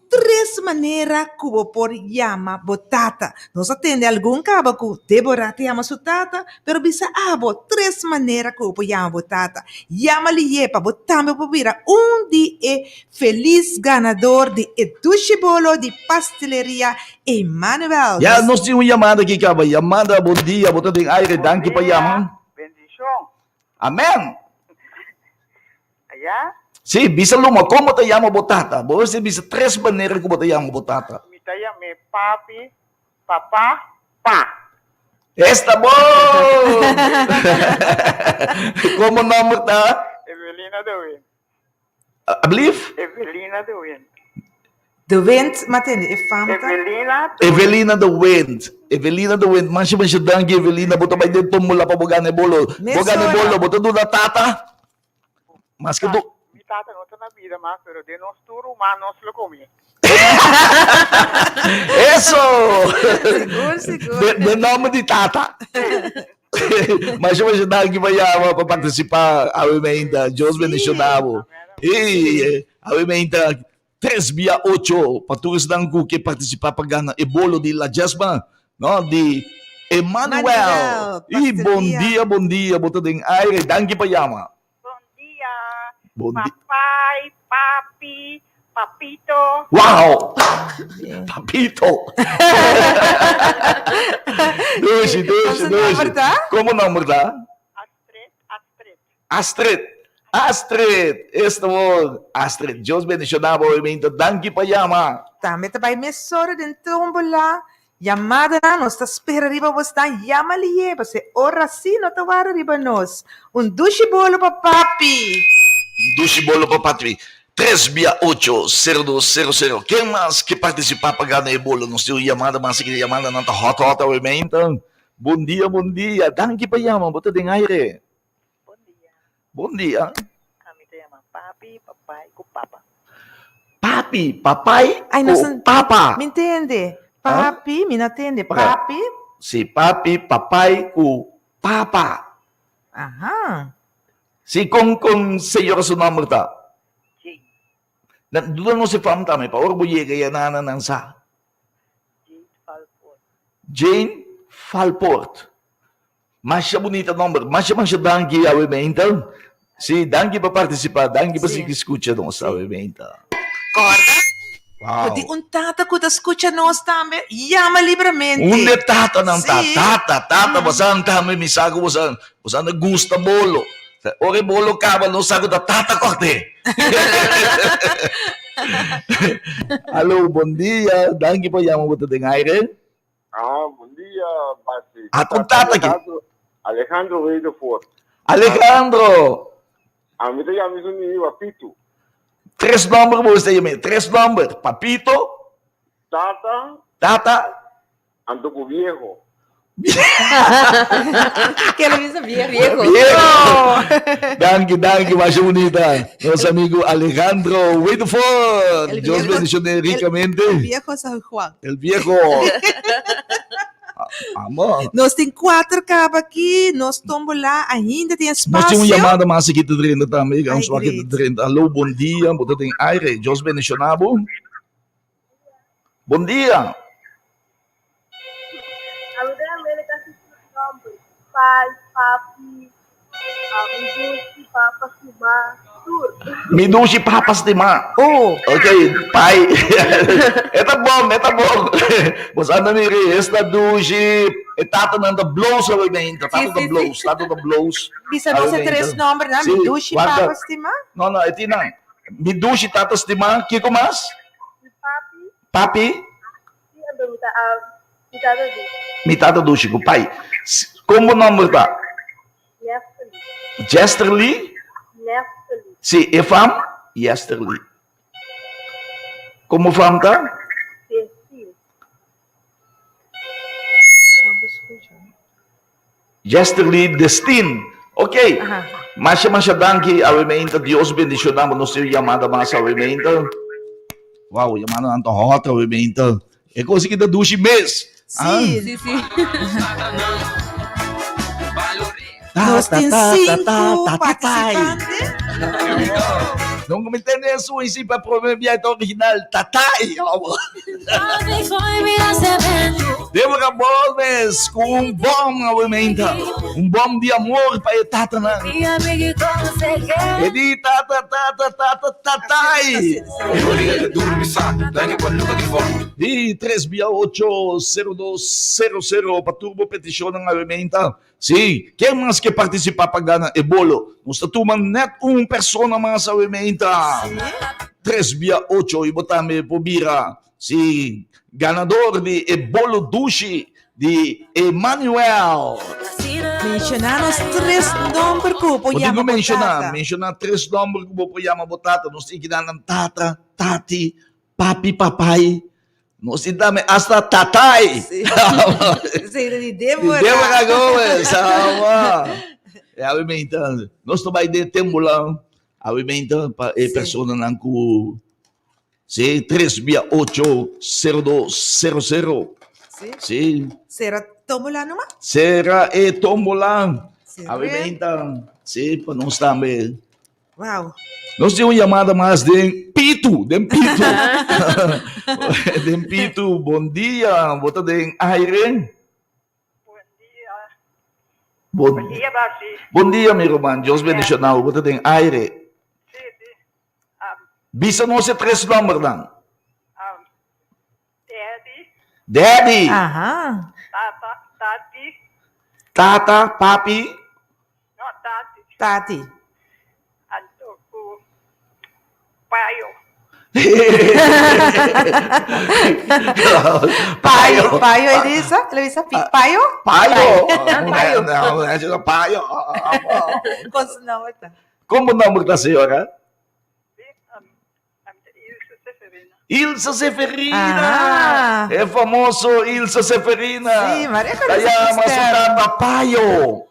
3 manera cubo por llama botata. Nos atende algún cabo cu Débora te llama su tata, pero bisa abo 3 manera cubo llama botata. Llama liepa botame pobira un di e feliz ganador de Eduche Bolo de Pasteleria Emmanuel. Ya, nós temos chamada aqui, cara. Chamada, bom dia, botando em aire, danke pa yaman. Bendición. Amen. Allá, Si, bisa luma, como te llama botata? Você bisa 3 maneiras como te llama botata. mi talla me papi, papá, pa. Esta bom! Como nome tá? Evelina de Win. Ablief? Evelina de Win. De vent matende e famta. Evelina de Evelina the Wind. Evelina the Wind. Mancha dangue Evelina. Bota ba dito mula pa bogane bolo. Meso Bogane na. bolo. Bota do na tata. Mas que do... Mi tata não está na vida, mas pero de nós tudo mas nós lo comi. Eso! Seguro. De nome de tata. Mas eu imaginava que vai para participar a emenda, Deus bendicionado. E a emenda 3/8 para todos que participar para ganhar e bolo de La Jasma, no, de Emmanuel. E bom dia, bota em aire, danke pa yama. Bom dia, Bom dia. papai, papi, papito. Wow! Papito! Doce. Como nome tá? Astrid, este mo, Astrid, Deus bendicionado, movimento, danke pa yama. Também vai emissora de tombola. Llamada na nós, tá espera riba você tá yamaliye, você ora sim, não tá vara riba nós. Dushi bolo pa papi. Dushi bolo pa papi. 3/8-0200. Quem mais que participar para ganhar bolo? Não sei chamada, mas que chamada não tá hot, movimento. Bom dia. Danke pa yama, bota de aire. Bom dia. Kami te llama papi, papai, com papa. Papi, papai, Ai, o nós papa. me entende? Papi, me entende? Papi. Si papi, papai, o papa. Aham. Si kung senhor su nome tá. Jane. Dulu não se fama também, para orgulho que na sa. Jane Falport. Mas bonita nome, mas danke ao evento. Sim, danke para participar, danke para se escutar nosso evento. Corda. Wow. Di tata que escuta nós também, llama livremente. Tata ng Sim. tata, basan kami misago basan gusta bolo. Ore bolo ka no sago da tata korte. Alô, bom dia. Danke po yamo buto de aire. Bom dia, Basi. Atong tata ki. Alejandro Reydeforth. Alejandro. A mim te llama isso ni papito. 3 number mo sa yame. 3 number. Papito, Tata, tata. ando com viejo. Que ela me sabia, viejo. Danke, mas bonita. Nosso amigo Alejandro Reydeforth. El Dios viejo- bendiciones ricamente. Viejo San Juan. El viejo. Amor. Nós tem 4 cabos aqui, nós tomamos lá, ainda tem Nós espaço. tínhamos chamada mais aqui de dentro também, Ai, vamos aqui de great. dentro. Alô, bom dia, botar em aire, Deus bendicionado. Bom dia. Pai, papi, amigo, papa, suma, tudo. Midushi papas de ma. Oh, Ok, pai. Eta bom. Mas anda miri, esta dushi. Etata nanda blows ao evento. Tata da blows. bisa Ah, 3 bem, números, né? Sim, Dushi, guarda. papas, estima. Não, eti não. Midushi tatas de ma. Kiko mas? Papi, Papi. ando minta tadi. Mitata dushi ko, pai. Como o nome tá? Yesterday, Jesterly? Si, Efam? Yesterly. Como fam tá? Yesterly Destin. Ok. Aha. Masya danke ao evento. Deus bendicionamos no seu chamada mais ao evento. Wow, chamada nanto hot ao evento. É coisa que da dushi mês. Sim. Sí, sí. Nós tem 5 pai. participantes. Não me entende isso em si para provar o original. Tatai. Débora Bolmes com bom ao evento. Bom de amor para a Tata. Edi tatai. Di 3/8-0200 para turbo petição ng evento. Sim, quem mais que participar para ganhar ebolo? Nós tatuman net persona mga sa evento. 3/8 ibotame pobira. Si ganador de ebolo dushi de Emmanuel. Mencionamos 3 números ko po Pwede yama ko mencionar 3 números ko po yama botata. Nós ikinanang tata, tati, papi, papay. Nós itame hasta tatay. Sei de Débora. Débora Gomes, sama. É alimentando. Nós também de tempo lá. Obviamente, persona ng ku si 368-0200. Sí. Si Será tómbola nomás? Sera Tombola. Será? Obviamente, si panustame. Wow. Nós temos uma chamada mais de Pito. De Pito, bom dia. Bota de Aire. Bom dia, Basi. Bom dia, meu irmão. Deus bendicional. Bota de Aire. Sim. Bisa nós é 3 números, não? Daddy, Daddy, Aham. Tati, Tata, Papi. no, Tati, Tati. Antoku, Payo. Paio. Paio, Elisa? Elisa, Paio? Paio. Paio. Não, é Paio. Quantos não está? Como o nome da senhora? Ilse Severina. Ilsa Seferina. Ah. É famoso Ilsa Seferina. Sim, Maria Kaya Cristina. masukata Paio.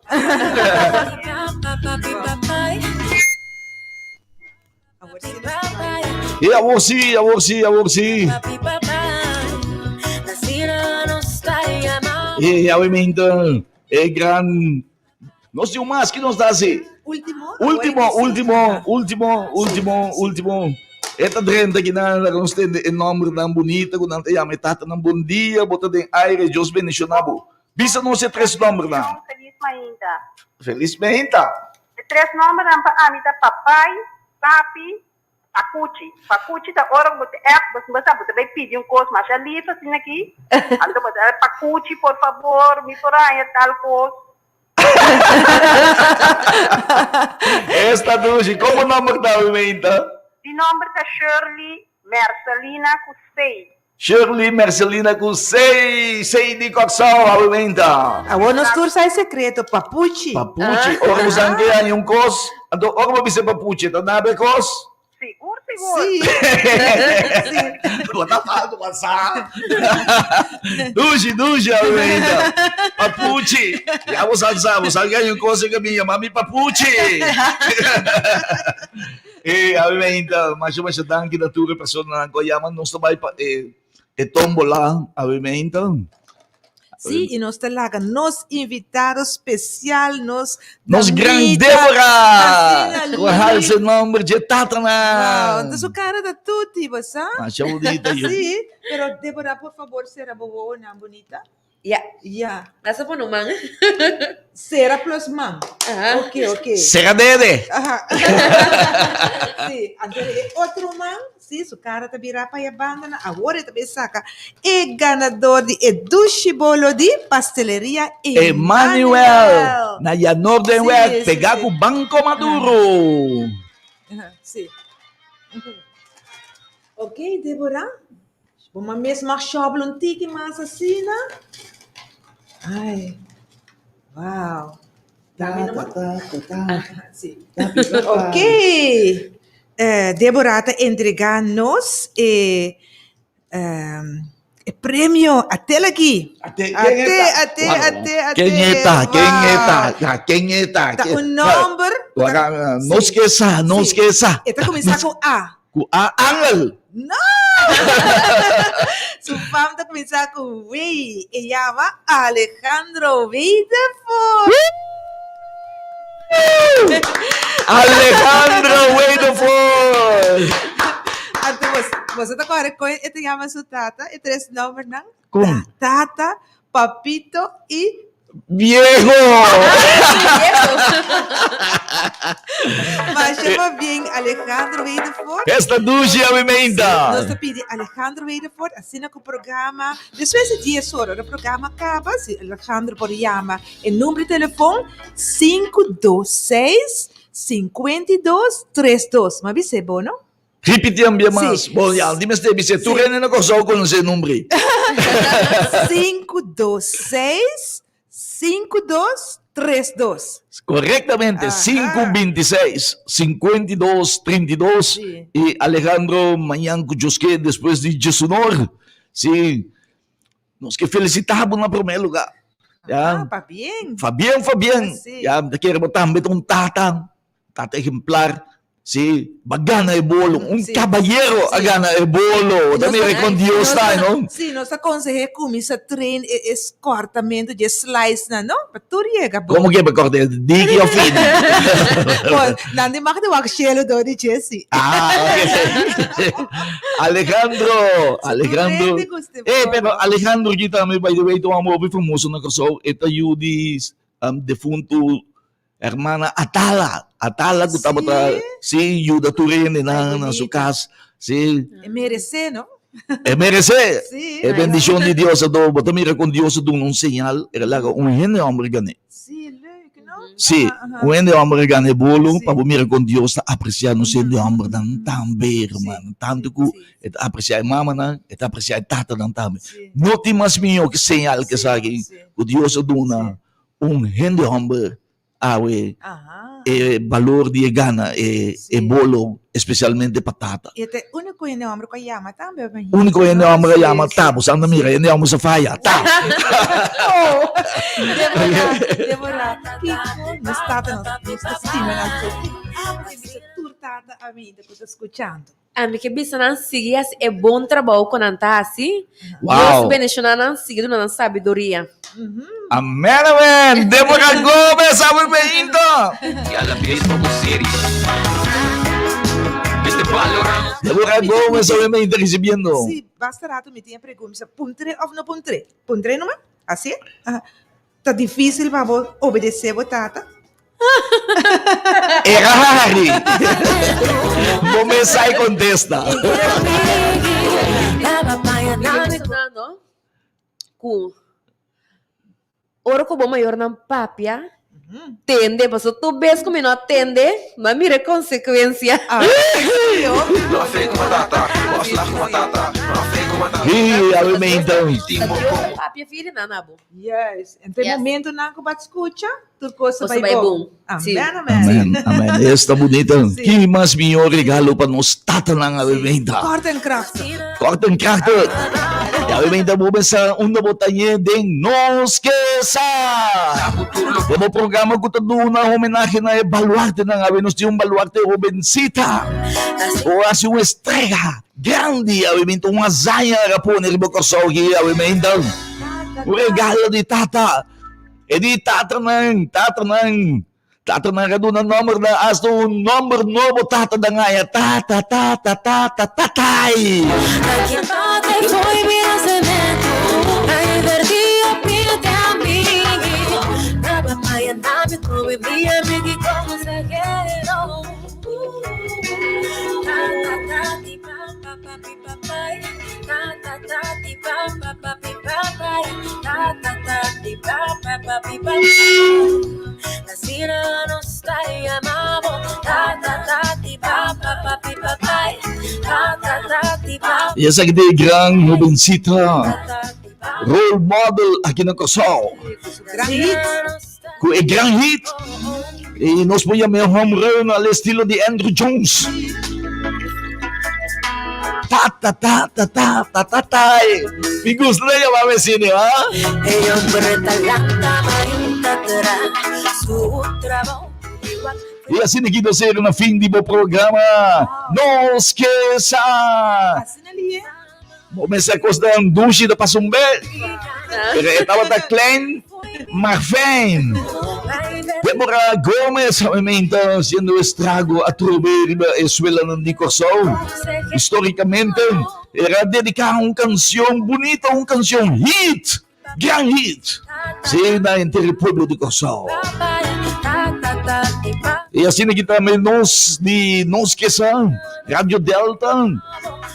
E a você. E obviamente é grande. Nós temos mais que nos dá assim. Último. Esta drenta aqui na nós temos o nome tão bonito, quando nós temos metade tão bom dia, bota de aire, Deus bendicionado. Bisa não se 3 números não. Feliz ainda. Felizmente. 3 números para amita papai, papi, pacuchi da hora você você vai pedir coisa mais ali assim aqui. Então você pacuchi, por favor, me toraia tal coisa. Esta duche, como o nome da movimenta? De nome da Shirley Marcelina Cusei. Shirley Marcelina com 6 de cocção, movimenta. Agora nos tours sai secreto, papuchi. Papuchi, ora você ganha cos, ora você papuchi, tá na cos? Seguro. Sim. Bota falta, passar. Duche, movimenta. Papuchi. Já você ganha cos que minha mami papuchi. Obviamente, mas eu dando que da tua pessoa na Goiama não está vai tombola, obviamente. Sim, e nós temos nos invitados especial, nos grande Débora! Com a seu nome de Tatana. Então, sua cara da tutti, você? Acha bonita. Sim, pero Débora, por favor, será boa, bonita? Ya. Nasa po naman. Será plus man. Ok. Será Dede. Ajá. Sí, outro man, sim, su cara tá virar para a banda, agora também saca. É ganador de Edushi Bolo de Pasteleria Emmanuel. Na Northern Sim, West, sim, pegar sim. com o Banco Maduro. Sim. Ok, Débora. Vamos mesmo achar um tique mais assim, né? Ai. Uau. Sim. Ok. Débora está entregando-nos o prêmio até aqui. Até. Quem Está? Tá um número. Não esqueça. Está começando com A. Com a Angel. Su fama está começando com Wei. E chama Alejandro Weidefort. Alejandro Weidefort. Então, você está com ele, ele chama sua tata, e 3 nomes, não? Como? Tata, Papito e... Viejo. Mas chama bem Alejandro Weidefort. Esta duche Nós alimenta. te pedimos Alejandro Weidefort, assina com o programa. Depois de 10 horas, o programa acaba. Se Alejandro pode chamar o número de telefone 526-5232. Mas isso é bom, não? Repetir bem mais. Sim. Bom, já, dime se você tu rende na coisa com esse número. 526-5232. Correctamente, Ajá. 526-5232. Sim. E Alejandro, amanhã com Josque, depois de Jesunor. Sim. Nós que felicitamos no primeiro lugar. Ah, tá bem. Fabian. Sim. Ya, quero botar um tata exemplar. si bagana e bolo, un Sí. caballero Sí. agana e bolo. También con Dios está, ¿no? Sim, nós aconselhamos comer sa train escortamento de slice na, no? Paturiega. Como que me corte? Digi o fin? Nandi mag de wakshelo do di Jesse. Okay. Alejandro. Pero Alejandro kita may by the way, ito ang movie famoso na kaso, ito yung defunto hermana Atala. Atala, Sí. kutabata, si Yuda Turin, na bonito. sukas, si Merece, no? merece. Sí. E bendición de Dios a todo. Bata mira con Dios a un señal, era laga un gente hombre gane. Sí, leuk, no? Sí, Aha. un gente hombre gane bolo, Sí. para mira con Dios a apreciar no sendo hombre dan tamber, Sí. man. Tanto que Sí. et apreciar mama na, et apreciar tata dan tambe. Sí. No te mas minha que señal que Sí, sabe sí. o Dios a dona un gente hombre awe Aha. valor de gana Sí. bolo, especialmente patata. E até único ene homem com a yama também. Único ene hombre llama tabo, sanda mira, ene hombre sa falla, tá. Demorar. Kiko, no está estima na tua. Turtata a mim, depois escutando. Ami que bisa nan sigias é bom trabalho com anta assim. Uau. Deus bendicionar nan seguido na sabedoria. Amén, amén. Débora Gómez, sabe bem, Y a la vez vamos series. Este Valorant. Débora Gómez, sabe bem, está recebiendo. Se bastará tu me tinha pergunta, puntre ou não puntre? Puntre não é? Assim? Tá difícil para obedecer a tata? Errari. Gómez aí contesta. Mencionando com oro ko bom maior nan papia. Tende, mas tu vês como não atende, não mira consequência. Não afei com batata, posso lá com batata. Não afei com batata. Ih, sabe bem, então. Timbo com Papia filha na nabo. Yes. Entre Yes. momento não que bate escuta, tudo coisa Coisa vai vai bom. bom. Sim. Amém, amém. Amén. Esta bonita. Que mais melhor regalo para nós tata na bebida. Corta em craft. Corta em crack. E a bebida mo sa una botanha de nos que sa. Como programa ko tado na homenaje na baluarte na nos de un baluarte Robensita. O así una estrella grande, obviamente uma zaia rapone ribo kosogi, obviamente. O regalo de tata. E di tata nang kaduna number na as to number novo tata da ngaya tata tatay. Foi minha semente, a energia pinta a mim. Na papaya nami come mi amiga como zagueiro. Tati papa papi papai, tati papa papi papai, tati papa papi papai. Nasira no stai amavo, tati papa papi papai, tati papa. E essa aqui de gran Robensita. Role model aqui na Kosovo. Com o gran hit. E nós põe a home run ao estilo de Andrew Jones. Tatay. Me gusta de llamar vecino, ¿ah? Ella hombre talanta marinta terá su trabajo. E assim aqui nós ser no fim do programa. Não esqueça. Assim ali, é? Vamos a costa ng dushi da Pasumbe. Pero itawa ta Klein Marfin. Débora Gómez, obviamente, sendo estrago a trover a escola ng Dicorsol. Historicamente, era dedicada a uma canção bonita, uma canção hit, gran hit. Sim, na entre o povo de Corsol. E assim que também nós esqueça, Rádio Delta,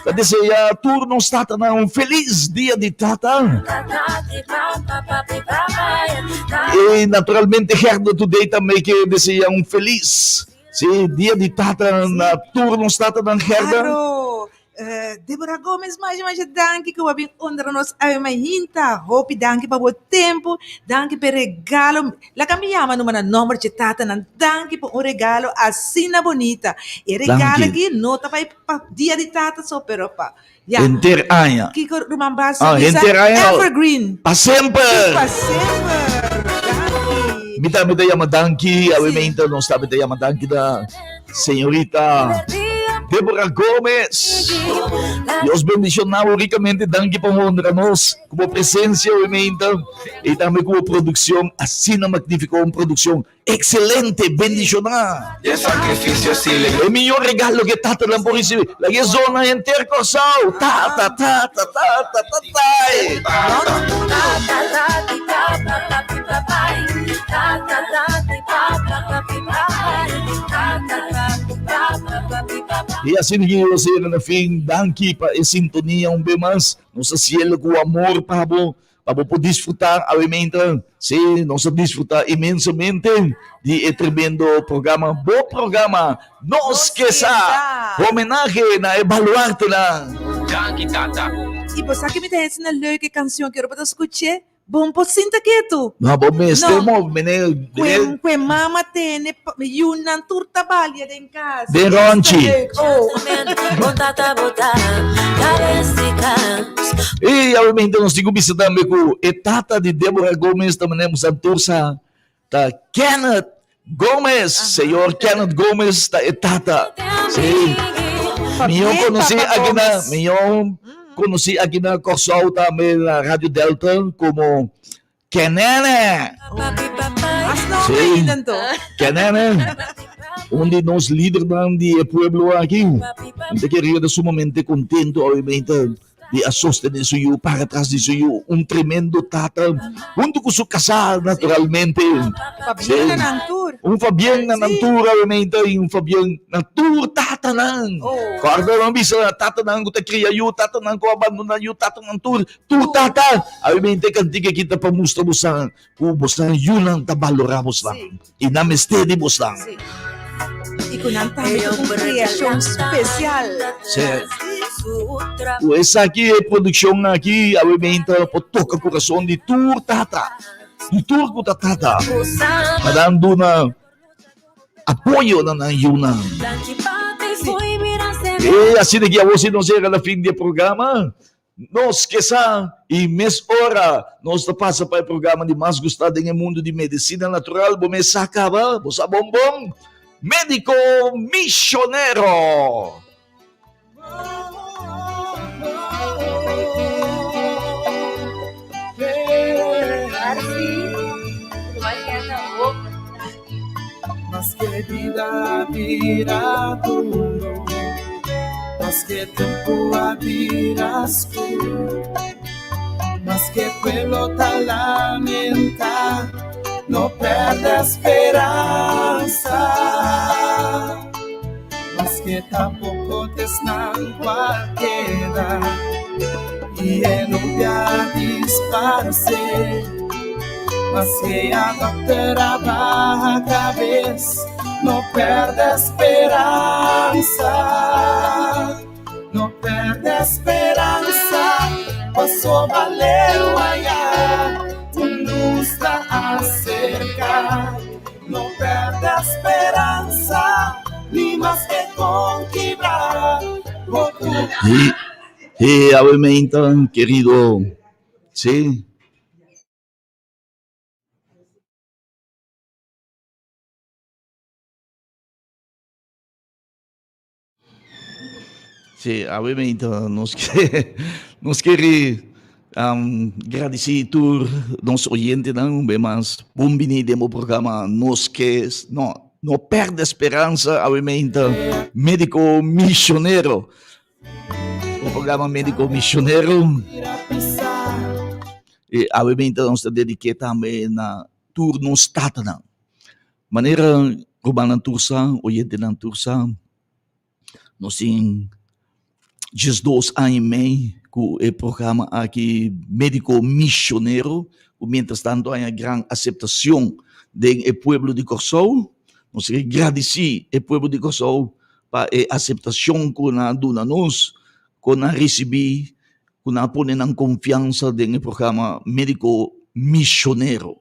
para desejar a todos tata um feliz dia de tata. E naturalmente, Herdo Today também que deseja feliz dia de tata na todos tata da Herda. Claro. Débora Gomes, mais danke que eu vim onder nós a minha hinta. Hope danke para o tempo, danke para regalo. La caminhama no mana número de tata, danke por regalo assim na bonita. E regalo aqui nota para dia de tata só pero pa. Ya. Enter año. Kiko Rumambas, Enter año. Evergreen. Pa sempre. Pa sempre. Danke. Mitami tayo madanki, awimenta, no sabi tayo madanki da Senyorita Deborah Gomez. Dios bendicionado ricamente, danke por honrarnos como presencia, obviamente, y también como producción, así na magnífico, una producción excelente, bendicionada. Y el sacrificio silencio. El mejor regalo que Tata lang po recibir. Lagi zona enter ko sa ta ta ta ta ta ta ta ta. E assim ninguém você na fim, danke para a sintonia um bem mais, nossa cielo com amor para poder desfrutar obviamente, sim, nós desfrutar imensamente de tremendo programa, bom programa, nos que sa homenagem na evaluarte na. Danke, Tata. E você sabe que me tem uma leuke canção que eu vou escutar? Bom, pode sentar quieto. Não, bom, mestre, mo, Que mama tem, yun ang turta balya din casa. De Ronchi. Oh. E obviamente nós temos visitando com a Tata de Deborah Gomez, também temos a tursa da Kenneth Gomez, senhor Kenneth Gomez da Tata. Sim. Minha conheci aqui na Corsol também na Rádio Delta como Kenene. Sim, Kenene. Onde nós lideram de pueblo aqui. Então queria sumamente contento, obviamente, de sostener suyo para trás de suyo tremendo Tata. Junto com sua casal, naturalmente. Fabián na tour. Fabián na tour, obviamente, Fabián na tour, Tata nang. Corda não bisa, Tata nang, kita kriya yu, Tata nang, ko abandona yu, Tata nang tour Tata. Obviamente, kantiga kita pamustra mo sa kubosan, yun ang tabaloramos lang. Inamestedi mo lang. E com uma criação especial. Essa aqui é produção aqui, obviamente, por tocar coração de Tour Tata. De Tour com Tata. Dando na apoio na Yuna. E assim daqui a você não chega no fim do programa. Nós que sa e mês hora nós passa para o programa de mais gostado no mundo de medicina natural. Bom mês acaba, bossa bombom. Médico Missionero. Mas que vida virá duro, mas que tempo habiras tú, mas que pueblo te lamenta, no perde esperanza, mas que tampoco te esnan queda y en un día disparse. Mas que a doctora baja cabeça, não perde esperança, não perde esperança. Passou valeu allá, luz está a cercar, não perde esperança, ni mais que conquistar. E obviamente, querido, sim. Sim, obviamente, nós queremos agradecer a todos os nossos ouvintes, mas bem-vindo ao programa não perde esperança, obviamente, Médico Missioneiro. O programa Médico Missioneiro. E, obviamente, nós dedicamos também na turno Statana. Maneira, Rubana Tursa, ouvindo na Tursa, nós temos 2 anos e meio com o programa aqui Médico Missioneiro. Mientras tanto, há uma grande aceitação do povo de Corsol. Nós queremos agradecer ao povo de Corsol para a aceitação que nós recebemos, que nós ponemos confiança no programa Médico Missioneiro.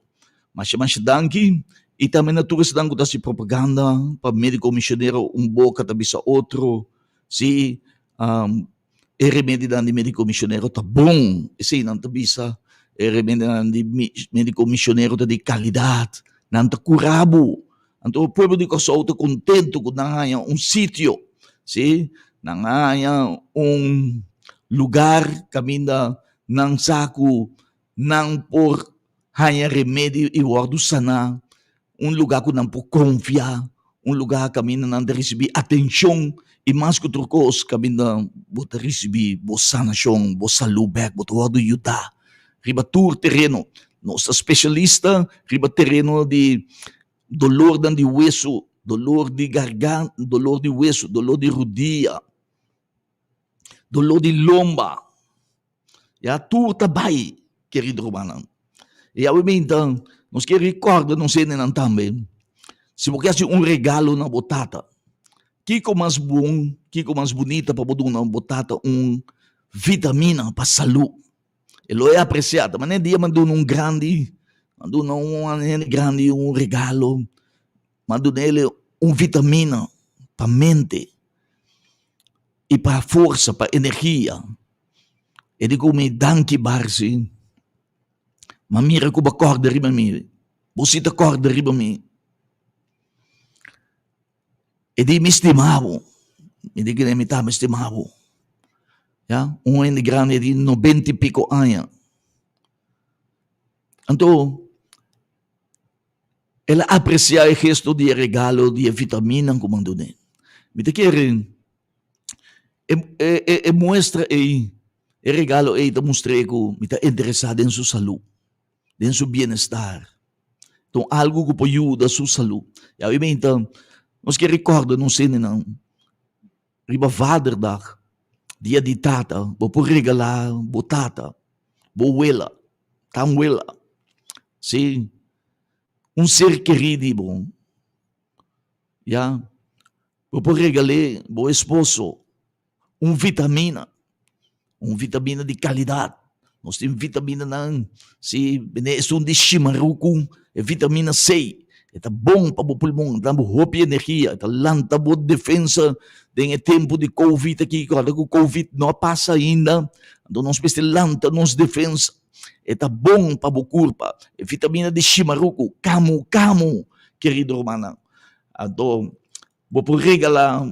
Mas danke. E também na tua cidade que se propaganda para Médico Missioneiro, boca tabisa outro. Se e remédio de Médico Missioneiro tá bom, esse não tá bisa, e remédio de Médico Missioneiro tá de qualidade, nanta curabo. Anto o pueblo de Corsou está contento com nanganha sítio, sim? Nanganha lugar caminda nang saco nang por hanya remédio e wardo sana, lugar que não por confiar, lugar caminda nang de receber atenção e mais que outros caminda bota receber bo sanação, bo salubek, bota wardo ayuda. Riba tour terreno, nossa especialista riba terreno de dolor de hueso, dolor de garganta, dolor de hueso, dolor de rodilla, dolor de lomba. Ya, tu tabay, querido Romano. E então, nós que recorda, não sei nem também, se você quer regalo na botata, Kiko mais bom, Kiko mais bonita para botar na botata, vitamina para saúde. Ele é apreciado, mas nem dia mandou grande, mandou grande regalo, mandou nele vitamina para mente e para força, para energia. Ele come danke barsi, mas mira que acorda riba mi, você te acorda riba mi. Ele me estimava, ele que me estava estimava. Ja, grande de 90 e pico anos. Então, ela aprecia o gesto de regalo de vitamina como ando ne. Me te querem mostra e regalo e te mostrei que me está interessado em sua saúde, em seu bem-estar. Então, algo que pode ajudar a sua saúde. E aí, então, nós que recorda, não sei não, riba vaderdag, dia de tata, vou por regalar, botata, boela, tamwela, sim, ser querido bom, já, vou por regalar, bo esposo, vitamina de qualidade, nós temos vitamina não, se beneção de chimaruco, é vitamina C, é bom para o pulmão, dá boa energia, é lanta boa defesa. Tem tempo de Covid aqui, quando o Covid não passa ainda, então nós precisamos nos defesa. É bom para o corpo. É vitamina de chimaruco, camo, querido Romana. Então, vou regalar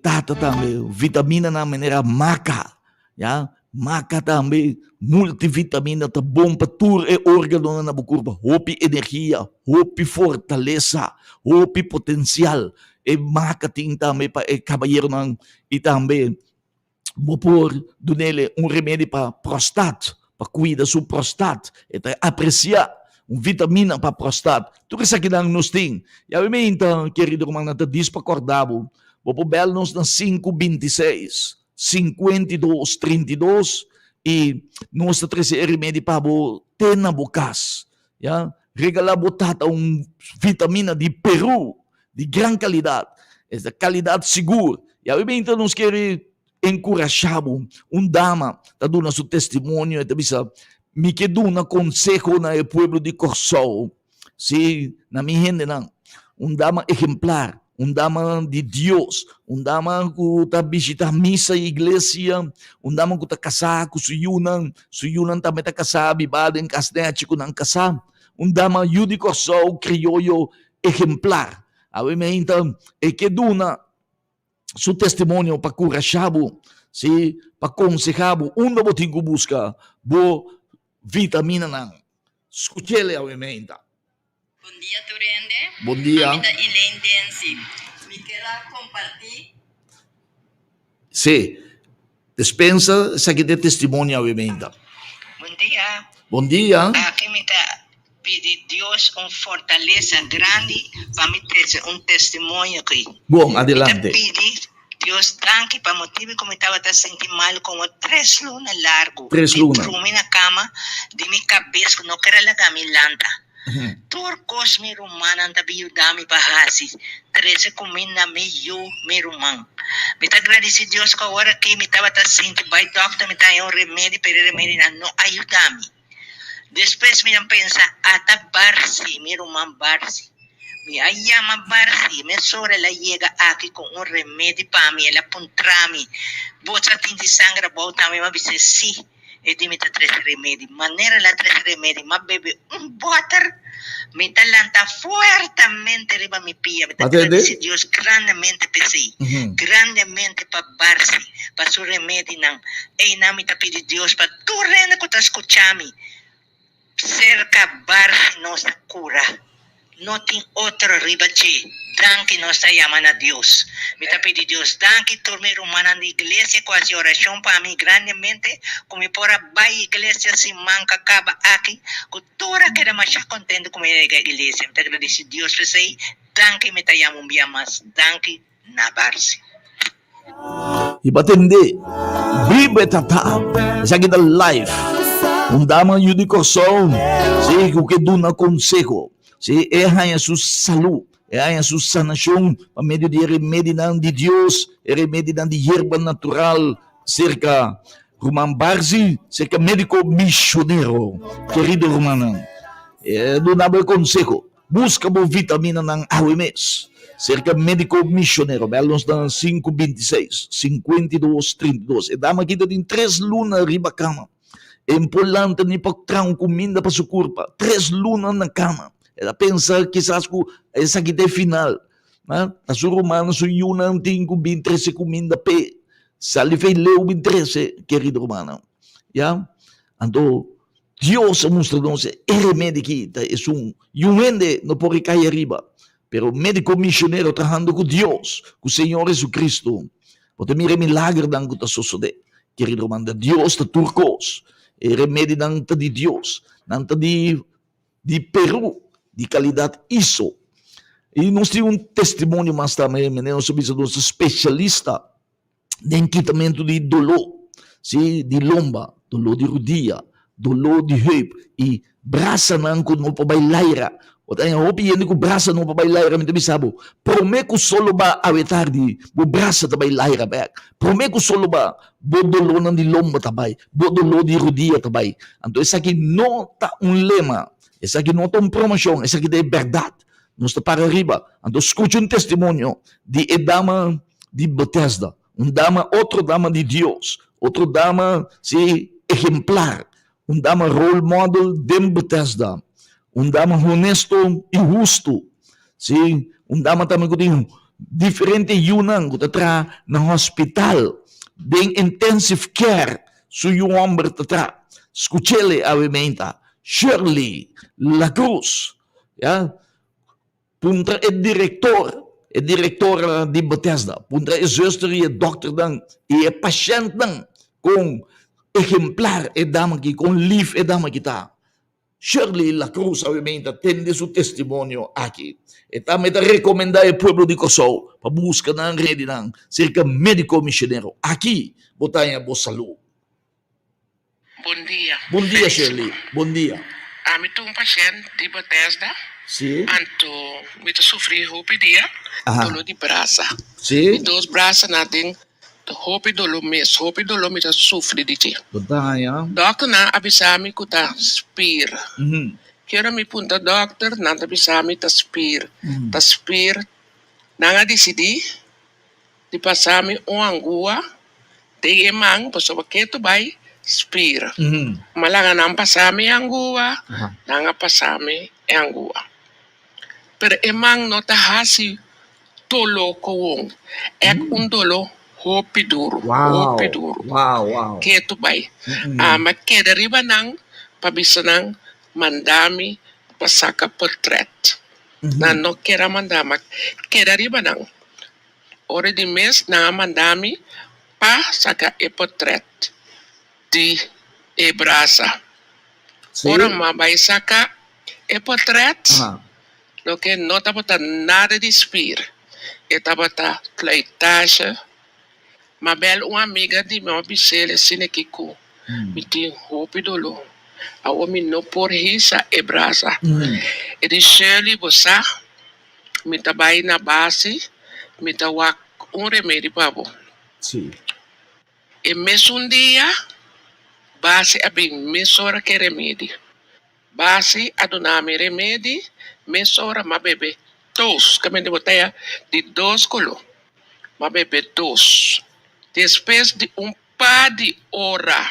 tata também, vitamina na maneira maca, já? Maca também, multivitamina, tá bom para tudo o órgão na corpo. Hope energia, hope fortaleza, hope potencial. E marketing também para o cabalheiro e também vou pôr nele remédio para prostate, para cuidar da sua prostate, e apreciar vitamina para prostate. Tudo isso aqui nós temos. E aí, então, querido irmão, nós diz para acordar, vou pôr nos na 526, 5232 e nós temos remédio para ter na bocas. Regalar botata vitamina de Peru, de grande qualidade, essa qualidade segura. E aí, então, nós queremos encorajar dama, está dando seu testemunho, me quedo um conselho no povo de Corsou, se na minha gente não, dama exemplar, dama de Deus, dama que está visitando missa e igreja, dama que está casada com suyunan também está casada, bibada em casnete com não casada, dama de Corsou, crioulo exemplar. Então, é que duna seu testemunho para encorajar, para aconselhar, onde você tem que buscar boa vitamina não. Escute-le, obviamente. Bom dia, Turende. Bom dia. Me quero compartilhar. Sim. Dispensa, essa aqui é testemunho, obviamente. Bom dia. Bom dia. Aqui me está pedir Deus fortaleza grande para me ter testemunho aqui. Bom, adelante. Pedir Deus tanque para motivo como estava sentindo mal como 3 lunas largo. 3 lunas. Dormi na cama de minha cabeça, não quero largar minha lanta. Turcos mi rumana anta biudami bahasi. 13 comina meio mi rumang. Me tá agradecido Deus que a hora que me estava sentindo by doctor me tá um remédio para remédio não ajudami. Depois me pensa ata barsi mi rumang barsi. Me ayama barsi me sora ela chega aqui com remédio para mim ela puntrami. Bota tinta sangue bota me ma bise si. E di mita 3 remedi. Manera la 3 remedi. Ma bebe un water. Mi talanta fuertemente riba mi pia. Mi Atende? Dios grandemente pesi. Grandemente pa barsi. Pa su remedi nang. E nami tapi di Dios pa tu rende ko ta escuchami. Cerca barsi nostra cura. No tin otro riba chi. Danke nostra llaman a Dios. Mi tapi di Dios. Danke turmi rumana de iglesia quasi oración para mí grandemente. Como pora vai iglesia si manca acaba aquí. Cultura que era más contento como llega iglesia. Me agradeci Dios por sei. Danke me tayamo un día más. Danke na barsi. Ibatende, Bibe Tata, sa kita live. Undama yun di korson, si kukiduna consejo, si ehaya su salud, ehaya su sanación, pa medio de remedi ng di Dios, remedi ng di hierba natural, cerca Roman Barzi, cerca médico misionero, querido Romana. Donava o consejo, busca mo vitamina ng AWMS, cerca médico misionero, belos ng 5:26, 52:32. E dama kita din 3 luna riba cama. É importante ni pagtraong comida para sua curva. 3 lunas na cama. Ela pensa que essa aqui é final. A sua romana, sua yuna, tem que 13 comida pe. Sali fei leu 13, querido romana. Ya? Então, Deus mostra-nos, remédio que é ende não pode cair arriba. Pero médico missionário trabalhando com Deus, com o Senhor Jesucristo. Pode mirar milagre dan que está sucedendo. Querido romana, Deus está turcos. E remédio nanta de Deus, nanta de Peru, de qualidade ISO. E nós temos testemunho mais também, nós somos um especialista de enquitamento de dolor, sim, de lomba, dolor de rodilha, dolor de hip, e braça não no pabailaira. O tayo hopi yan ko braça no pabailaira, minta bisabo. Prome ko solo ba awetar di, bo braça tabailaira back. Prome ko solo ba, bo dolor ng di lomba tabay, bo dolor di rodilha tabay. Anto essa aqui não tá lema, essa aqui não tá promoção, essa aqui é verdade. Nós está para arriba. Anto escute testemunho de dama de Bethesda, dama, outro dama de Deus, outro dama, si, exemplar, dama role model de Bethesda. Dama honesto e justo. Sim, dama também que tem diferente yunang que está no hospital, bem intensive care, so yung homem está. Escutele a vementa, Shirley La Cruz, ya, punta diretor de Bethesda, punta zuster e dokter dan, e patiënt dan, com exemplar dama que, com lief dama kita. Shirley La Cruz, obviamente, tende su testimonio aqui. E também te recomendar ao povo de Kosovo para buscar na rede ng cerca médico missionário. Aqui, botanha boa saúde. Bom dia. Bom dia, Shirley. Bom dia. Ito um paciente de Bethesda. Sim. Anto, ito sofri hopi dia, dolor de braça. Sim. E dos braços natin, hopi dolor mes, hopi dolor ito sofri di ti. Botanha. Dokter na abisami ko ta spir. Kaya mi punta dokter na abisami ta spir. Ta spir, na nga decidi, di pasami o angua, de emang, paso baketo bay, spir. Malanga na pasami angua, na nga pasami angua. Pero emang no ta hasi tolo kowong. Ek dolo hopi duro. Hopi duro. Wow. Keto bay. Makeda riba nang pabisa nang mandami pasaka portrait. Na no kera mandama. Keda riba nang. Ore di mes na mandami pa saka e portrait di e brasa. Ora mabay saka e portrait. Lo que no tabata nada de spir. E tabata cleitasha. Mabel uma amiga de meu bisele sine kiku. Me tem roupa dolo. A homem não por risa e brasa. E de Shirley bossa. Me tabai na base. Me tawak remédio babo. Sim. E mesmo dia base abin mesora que remédio. Base adunami remédio. Mesora mabebe 2, kami de botella de 2 color. Mabebe 2. Depois de par de hora,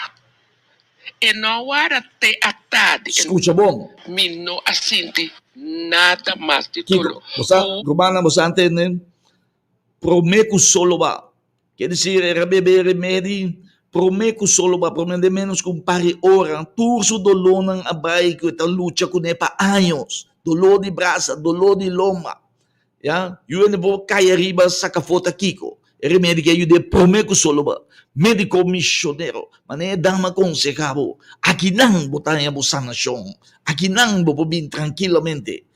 E não era até a tarde. Escucha bom. Me não assinti nada mais de Kiko, tudo. bosa, Romana, bosa antenen, prometo solo ba. Quer dizer, era bebê remédio, prometo solo ba, prometo menos com pari ora, turso dolor ng abay que está luta com nepa anos, dolor de braça, dolor de loma. Ya, eu ainda vou cair riba saca foto Kiko. Remédio que eu de prometo solo ba. Médico missionário, mané dama consejavo, aqui não botar bo sanação, aqui não bo bin tranquilamente,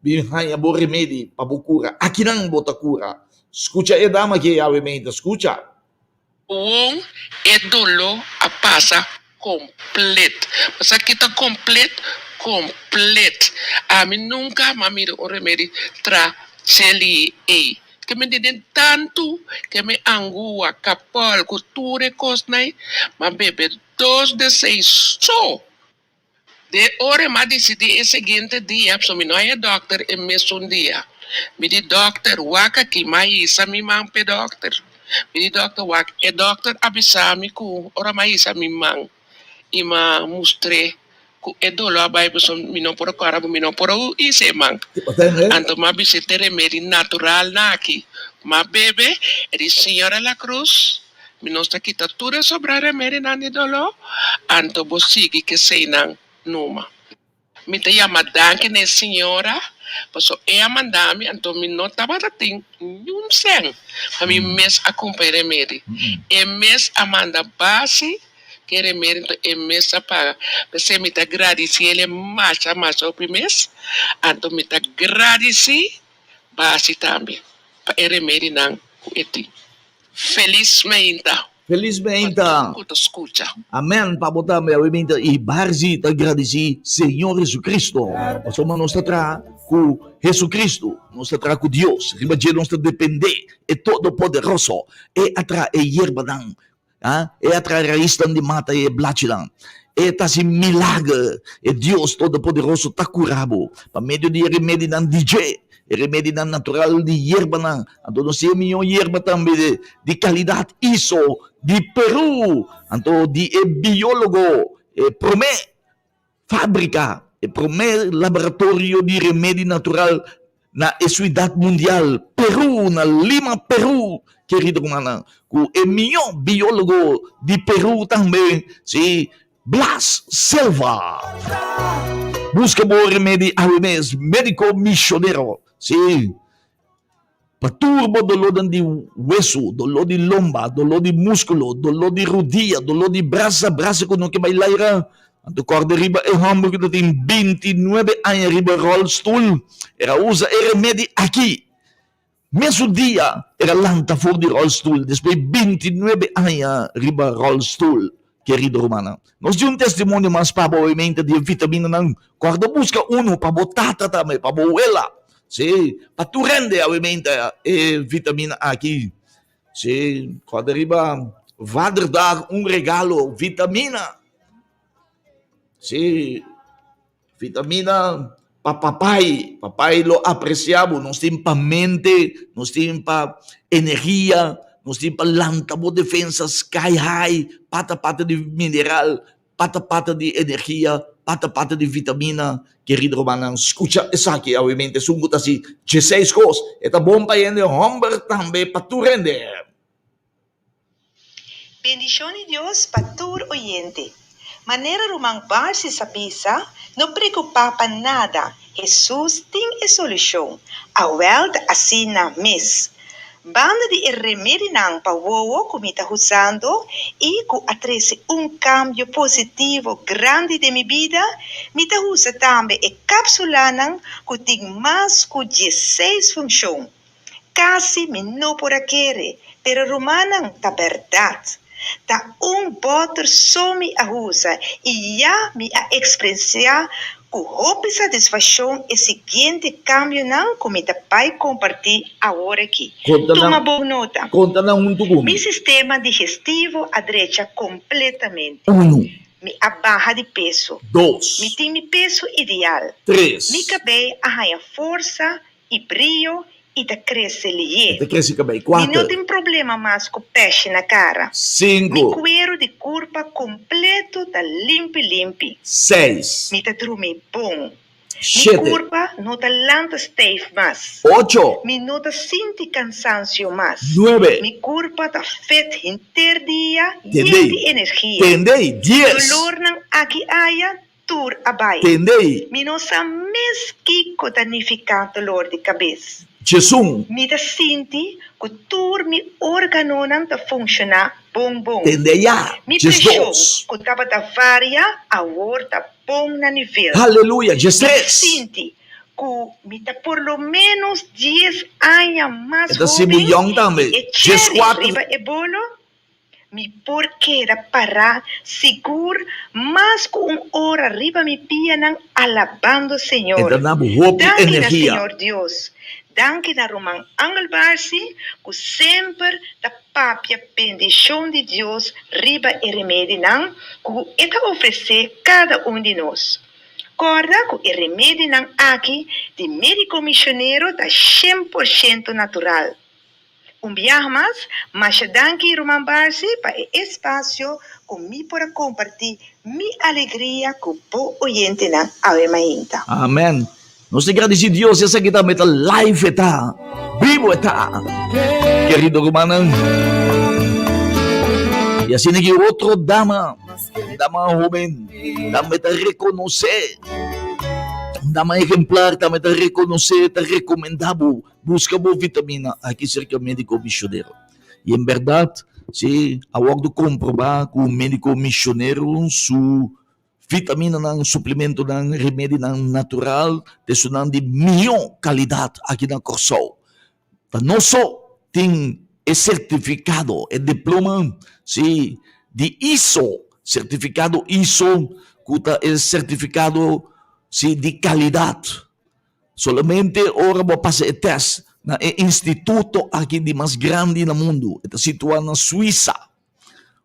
bin hanya bo remédio para bo cura, aqui não bota cura. Escucha e dama que ave mente, escucha. Um é dolor a passa completo. Mas aqui está completo. A mim nunca mamiro o remédio tra cheli e. Que me diden tanto que me angua capol cultura cosnai mas bebe 2 de 6 só de hora mas decidi o seguinte dia so me não é doctor e mesmo dia me di doctor waka que mais mi mang pe doctor me di doctor waka e doctor abisami ku ora mais mi mang ima mustre ku e dolo abai so mi non por cara mi non por i se mang anto ma bisete remedi natural na aqui ma bebe e Senhora La Cruz mi non sta kita tudo sobra remedi na ni dolo anto bosigi que sei nan numa mi te llama danke ne Senhora paso e amandami anto mi non tava rating un sen a mi mes acompanha remedi e mes amanda base que remédio é mesa para você me tá agradecendo mais o primeiro então me tá agradecendo base também para remédio não eti felizmente escuta Amém, para botar meu evento e barzi te agradeci Senhor Jesus Cristo. Nós nos tra com Jesus Cristo, nos tra com Deus, riba de nós depender é todo poderoso é atra é hierba dan. É atra raiz de mata e blatilan. É assim milagre. É Deus Todo-Poderoso tá curado. Para meio de remédio nan DJ, remédio nan natural de hierba nan. Então nós temos minha hierba também de qualidade ISO de Peru. Então de biólogo, promê fábrica, promê laboratório de remédio natural na cidade mundial Peru, na Lima, Peru. Querido humana, o melhor biólogo de Peru também, sim, Blas Silva. Busca bom remédio ao mês, médico missionário, sim. Perturba dolor de hueso, dolor de lomba, dolor de músculo, dolor de rodilha, dolor de braça que não que vai laira. Anto corda riba e Hamburg que tem 29 anos riba rollstool. Era usa remédio aqui. Mesmo dia era lanta fora de rollstool, depois 29 anos riba rollstool, querido romana. Nós temos testemunho mais para obviamente de vitamina não. Corda busca para botar também, para boela. Sim, para tu rende obviamente vitamina aqui. Sim, corda riba vai dar regalo vitamina. Sim, vitamina papai lo apreciamos, nós temos para mente, nós temos para energia, nós temos para lanta, boa defesa, sky high, pata de mineral, pata de energia, pata de vitamina, querido romano, escuta isso aqui, obviamente, sungo assim, 16 coisas, é bom para ele, homem também para tu render. Bendición de Dios para tu oyente. Maneira rumangbar-se sa bisa, não preocupar para nada. Jesus tem a solução. A welta assim na mes. Banda de remédio nang pawowo kumita usando e ku atrese cambio positivo grande de minha vida, mita usa também e cápsula nang ku ting mas ku 16 função. Casi me não por aquele, pero romanang ta verdade. Ta boter somi a usa e já me a experienciar com roupa satisfação e seguinte cambio não comita pai compartilhar agora aqui. Toma boa nota. Conta na tudo. Meu sistema digestivo adrecha completamente. 1. Me abaja de peso. 2. Me tem meu peso ideal. 3. Me cabelo arranha força e brilho ita cresce lhe. Ita cresce cabay. Mi 4. não tem problema mais com peixe na cara. Mi 5. cuero de curva completo tá limpi. 6. Mi tá dormir bom. Mi 7. curva não tá lanta stave mais. 8. Mi não tá sinti cansancio mais. 9. Mi curva tá fet inteiro dia e Tendei. de energia. Tendei. 10. Dolor nang aqui aia tur abai. Tendei. Mi não sa meski ko danificar dolor de cabeça. Jesus. Mi da sinti que tur mi órgano não tá funcionar bom. Tendei ya. Mi pressão Jesus. que tava da varia a tá bom na nível. Aleluia. Mi Jesus. sinti que mi tá por lo menos 10 anos mais Ita si Buyong também. e Jesus cherry 4. riba e bolo. Mi porquera parar seguro mais com hora riba mi pia nang alabando Senhor. Ita na buhopi Danke na energia. Senhor Deus. Danke na Romang Angel Barsi, que sempre da papia bendição de Deus riba e remédio nang, que eta oferecer cada de nós. Corda que o remédio nang aqui de médico missioneiro da 100% natural. Viaje mas danke Roman Barsi para o espaço comigo para compartilhar minha alegria com o povo oyente nang Ave Maria. Amen. Nós agradecemos a Deus essa kita meta live eta. Vivo eta. Querido Romanang. E assim que outro dama joven, dama está reconocer. Dama exemplar, dama está reconocer, está recomendado. Busca boa vitamina aqui cerca do médico missioneiro. E em verdade, se awag do comprovar que o médico missioneiro su vitamina ng suplemento ng remédio ng natural tesunan de melhor qualidade aqui na Corsol. Não só tem certificado, diploma de ISO, certificado ISO, que é certificado de qualidade. Solamente ora vou passar o teste na instituto aqui de mais grande no mundo, está situado na Suíça.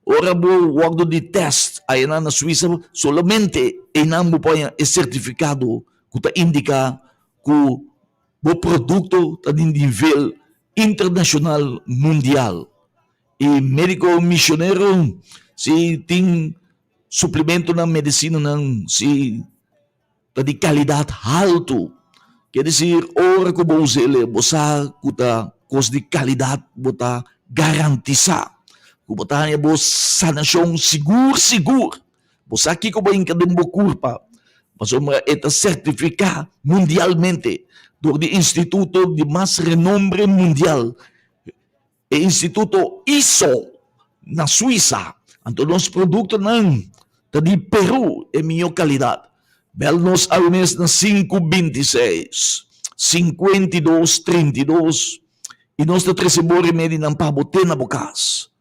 Ora vou guardo de teste aí na Suíça, solamente não vou pôr certificado que indica que o produto está em nível internacional mundial. E médico missioneiro se tem suplemento na medicina se está de qualidade alto. Quer dizer, ora que você usar que está coisa de qualidade, você garantizar. Kubutan niya bo sanasyong sigur. Bosa aqui ko ba yung kadimbo kurpa? Mas esta certifica mundialmente do instituto de mais renombre mundial. E instituto ISO na Suíça. Anto nos produtos ng de Peru é melhor qualidade. Belnos ao mês na 526, 5232 e nós está recebendo remédio ng pabote na bukas.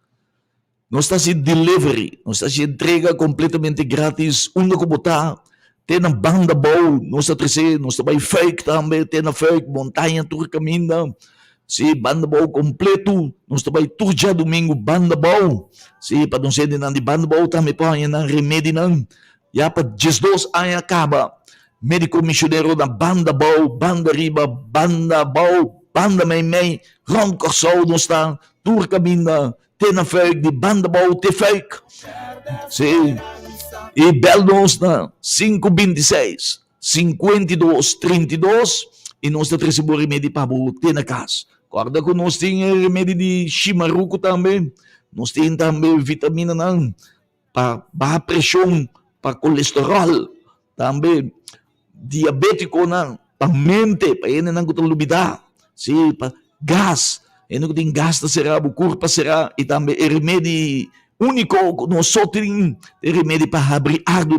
Nós está se delivery, nós está se entrega completamente grátis. Uno que botar, tem na banda boa, nós está trazer, nós está fake também, tem na fake, montanha, tour caminho. Si banda boa completo, nós está tour dia domingo, banda boa. Si para não ser de banda boa, também põe na remédio não. Ya para 12 anos acaba, médico missioneiro na banda boa, banda riba, banda boa, banda mei, Ron Corsol, nós está tour caminho. Tem na fake, de banda boa, tem fake. Sim. E Belnos na 526, 5232 e nós está recebendo remédio para ter na casa. Guarda que nós temos remédio de chimaruco também. Nós temos também vitamina para baixa pressão, para colesterol. Também diabético para mente, para ele não tem lubidar. Sim, para gás. Ele não tem gás, será, o corpo será, e também remédio único, nós só temos remédio para abrir ardo,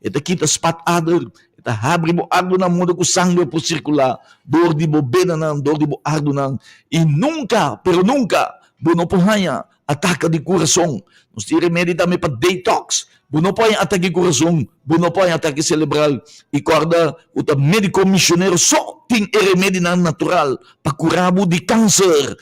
eta kita spat ardo, eta abrir o ardo na mundo com sangue por circular, dor de bobena, dor de ardo, e nunca, pero nunca, não pode ataque de coração. Nós temos remédio também para detox, não pode ataque de coração, não pode ataque cerebral, e guarda, o médico missioneiro só tem remédio natural para curar de câncer.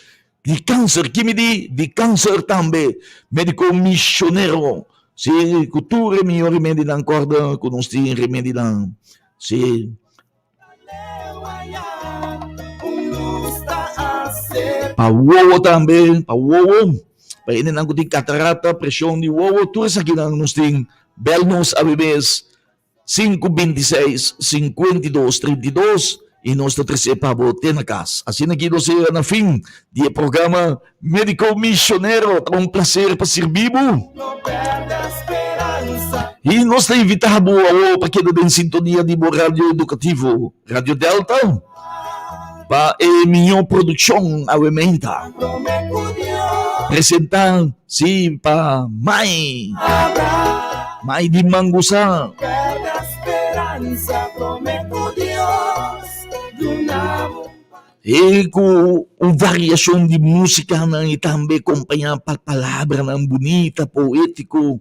De câncer, que me de câncer também. Médico missioneiro. Se cultura é melhor remédio na corda, que nós temos remédio na. Se. gusta hacer. Pa Wowo também, pa Wowo. Pa inin ang kuting katarata, presyon ni Wowo. Tuwa sa kinang nusting Belnos Abibes 526-5232 e nós estamos para tenakas. Assim aqui nós na fim do programa Médico Missioneiro. É um prazer para servir. E nós te invitamos para que em sintonia de rádio educativo, Rádio Delta, para a minha produção aumenta. Apresentar, sim, para Mai de Mangusa. E com uma variação de música e também acompanhar a palavra bonita, poético,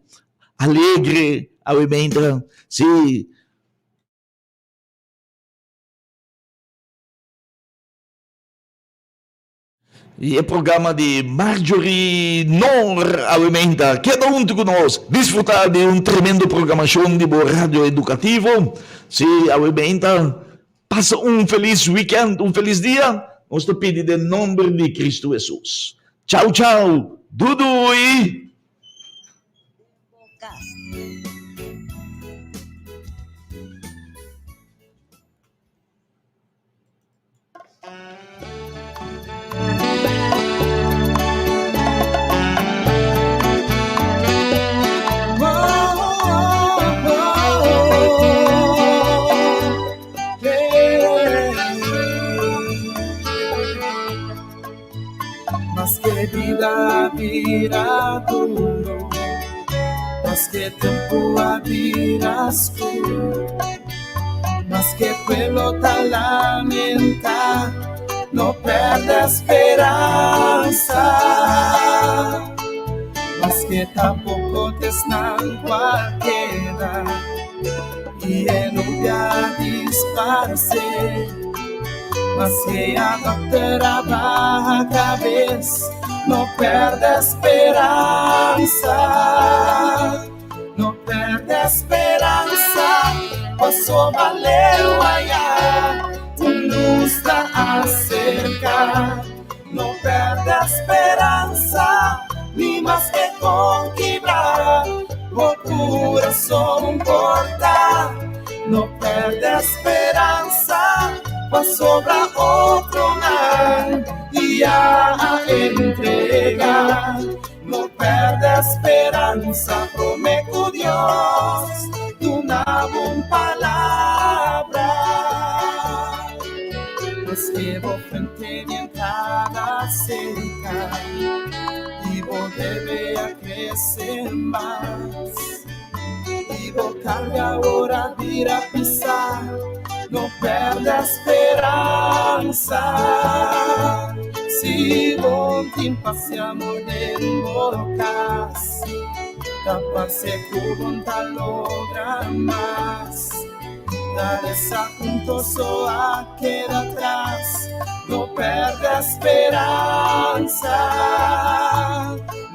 alegre, obviamente, sim. E o programa de Marjorie Nor aumenta. Cada um de nós desfrutar de tremendo programação de rádio educativo. Se aumenta, passa feliz weekend, feliz dia. Nós te pedimos em nome de Cristo Jesus. Tchau, tchau. Dudui. Vida vira duro, mas que tempo a vida escuro, mas que pueblo te lamenta, no perde esperanza, mas que tampoco te esnan cualquiera, y en un día disparse. Mas que a doctora baja a cabeça, não perde a esperança, não perde a esperança, posso valer o aiá, luz está a cercar, não perde a esperança, nem mais que conquistar, o coração portar, não perde a esperança. Sobra outro mar e a entregar. Não perde a esperança, prometo Deus, uma boa palavra. Mas que vou frente de entrada cerca e vou dever crescer mais. E vou cargar agora vir a pisar. Não perde a esperança. Se bom tempo passeamos de bocas, tapar-se com tal logra mais. Dar essa punto só a queda atrás. Não perde a esperança.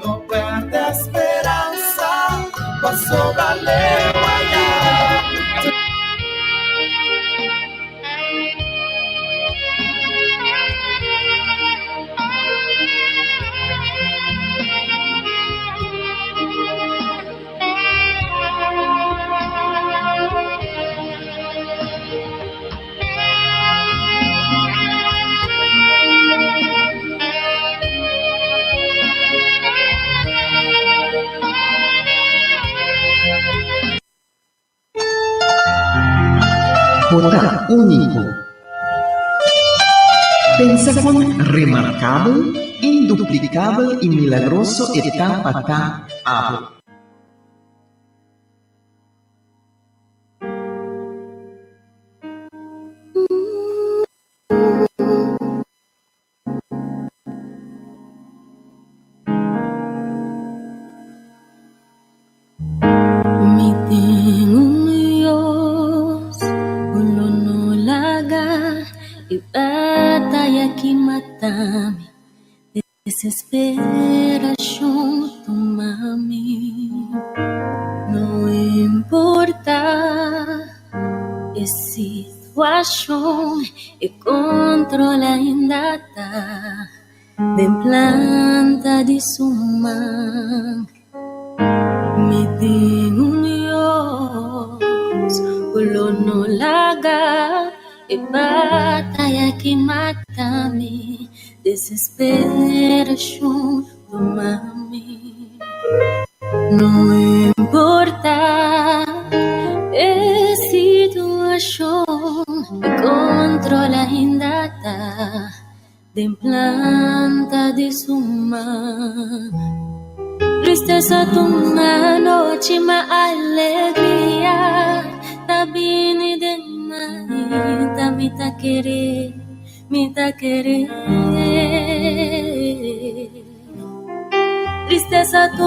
Não perde a esperança. Passou valer amanhã. Jota único. Pensación remarcable, induplicable y milagroso etapa ta abo. Desesperación, toma-me. Não importa esse situação e controla ainda tá bem planta de suma. Me tem Deus, o no laga e batalha que mata-me, desesperação do mami. Não importa a situação, me controla ainda tá de planta de suma. Tristeza toma noite, ma alegria tá vindo de manhã, me tá querer, Tristeza toma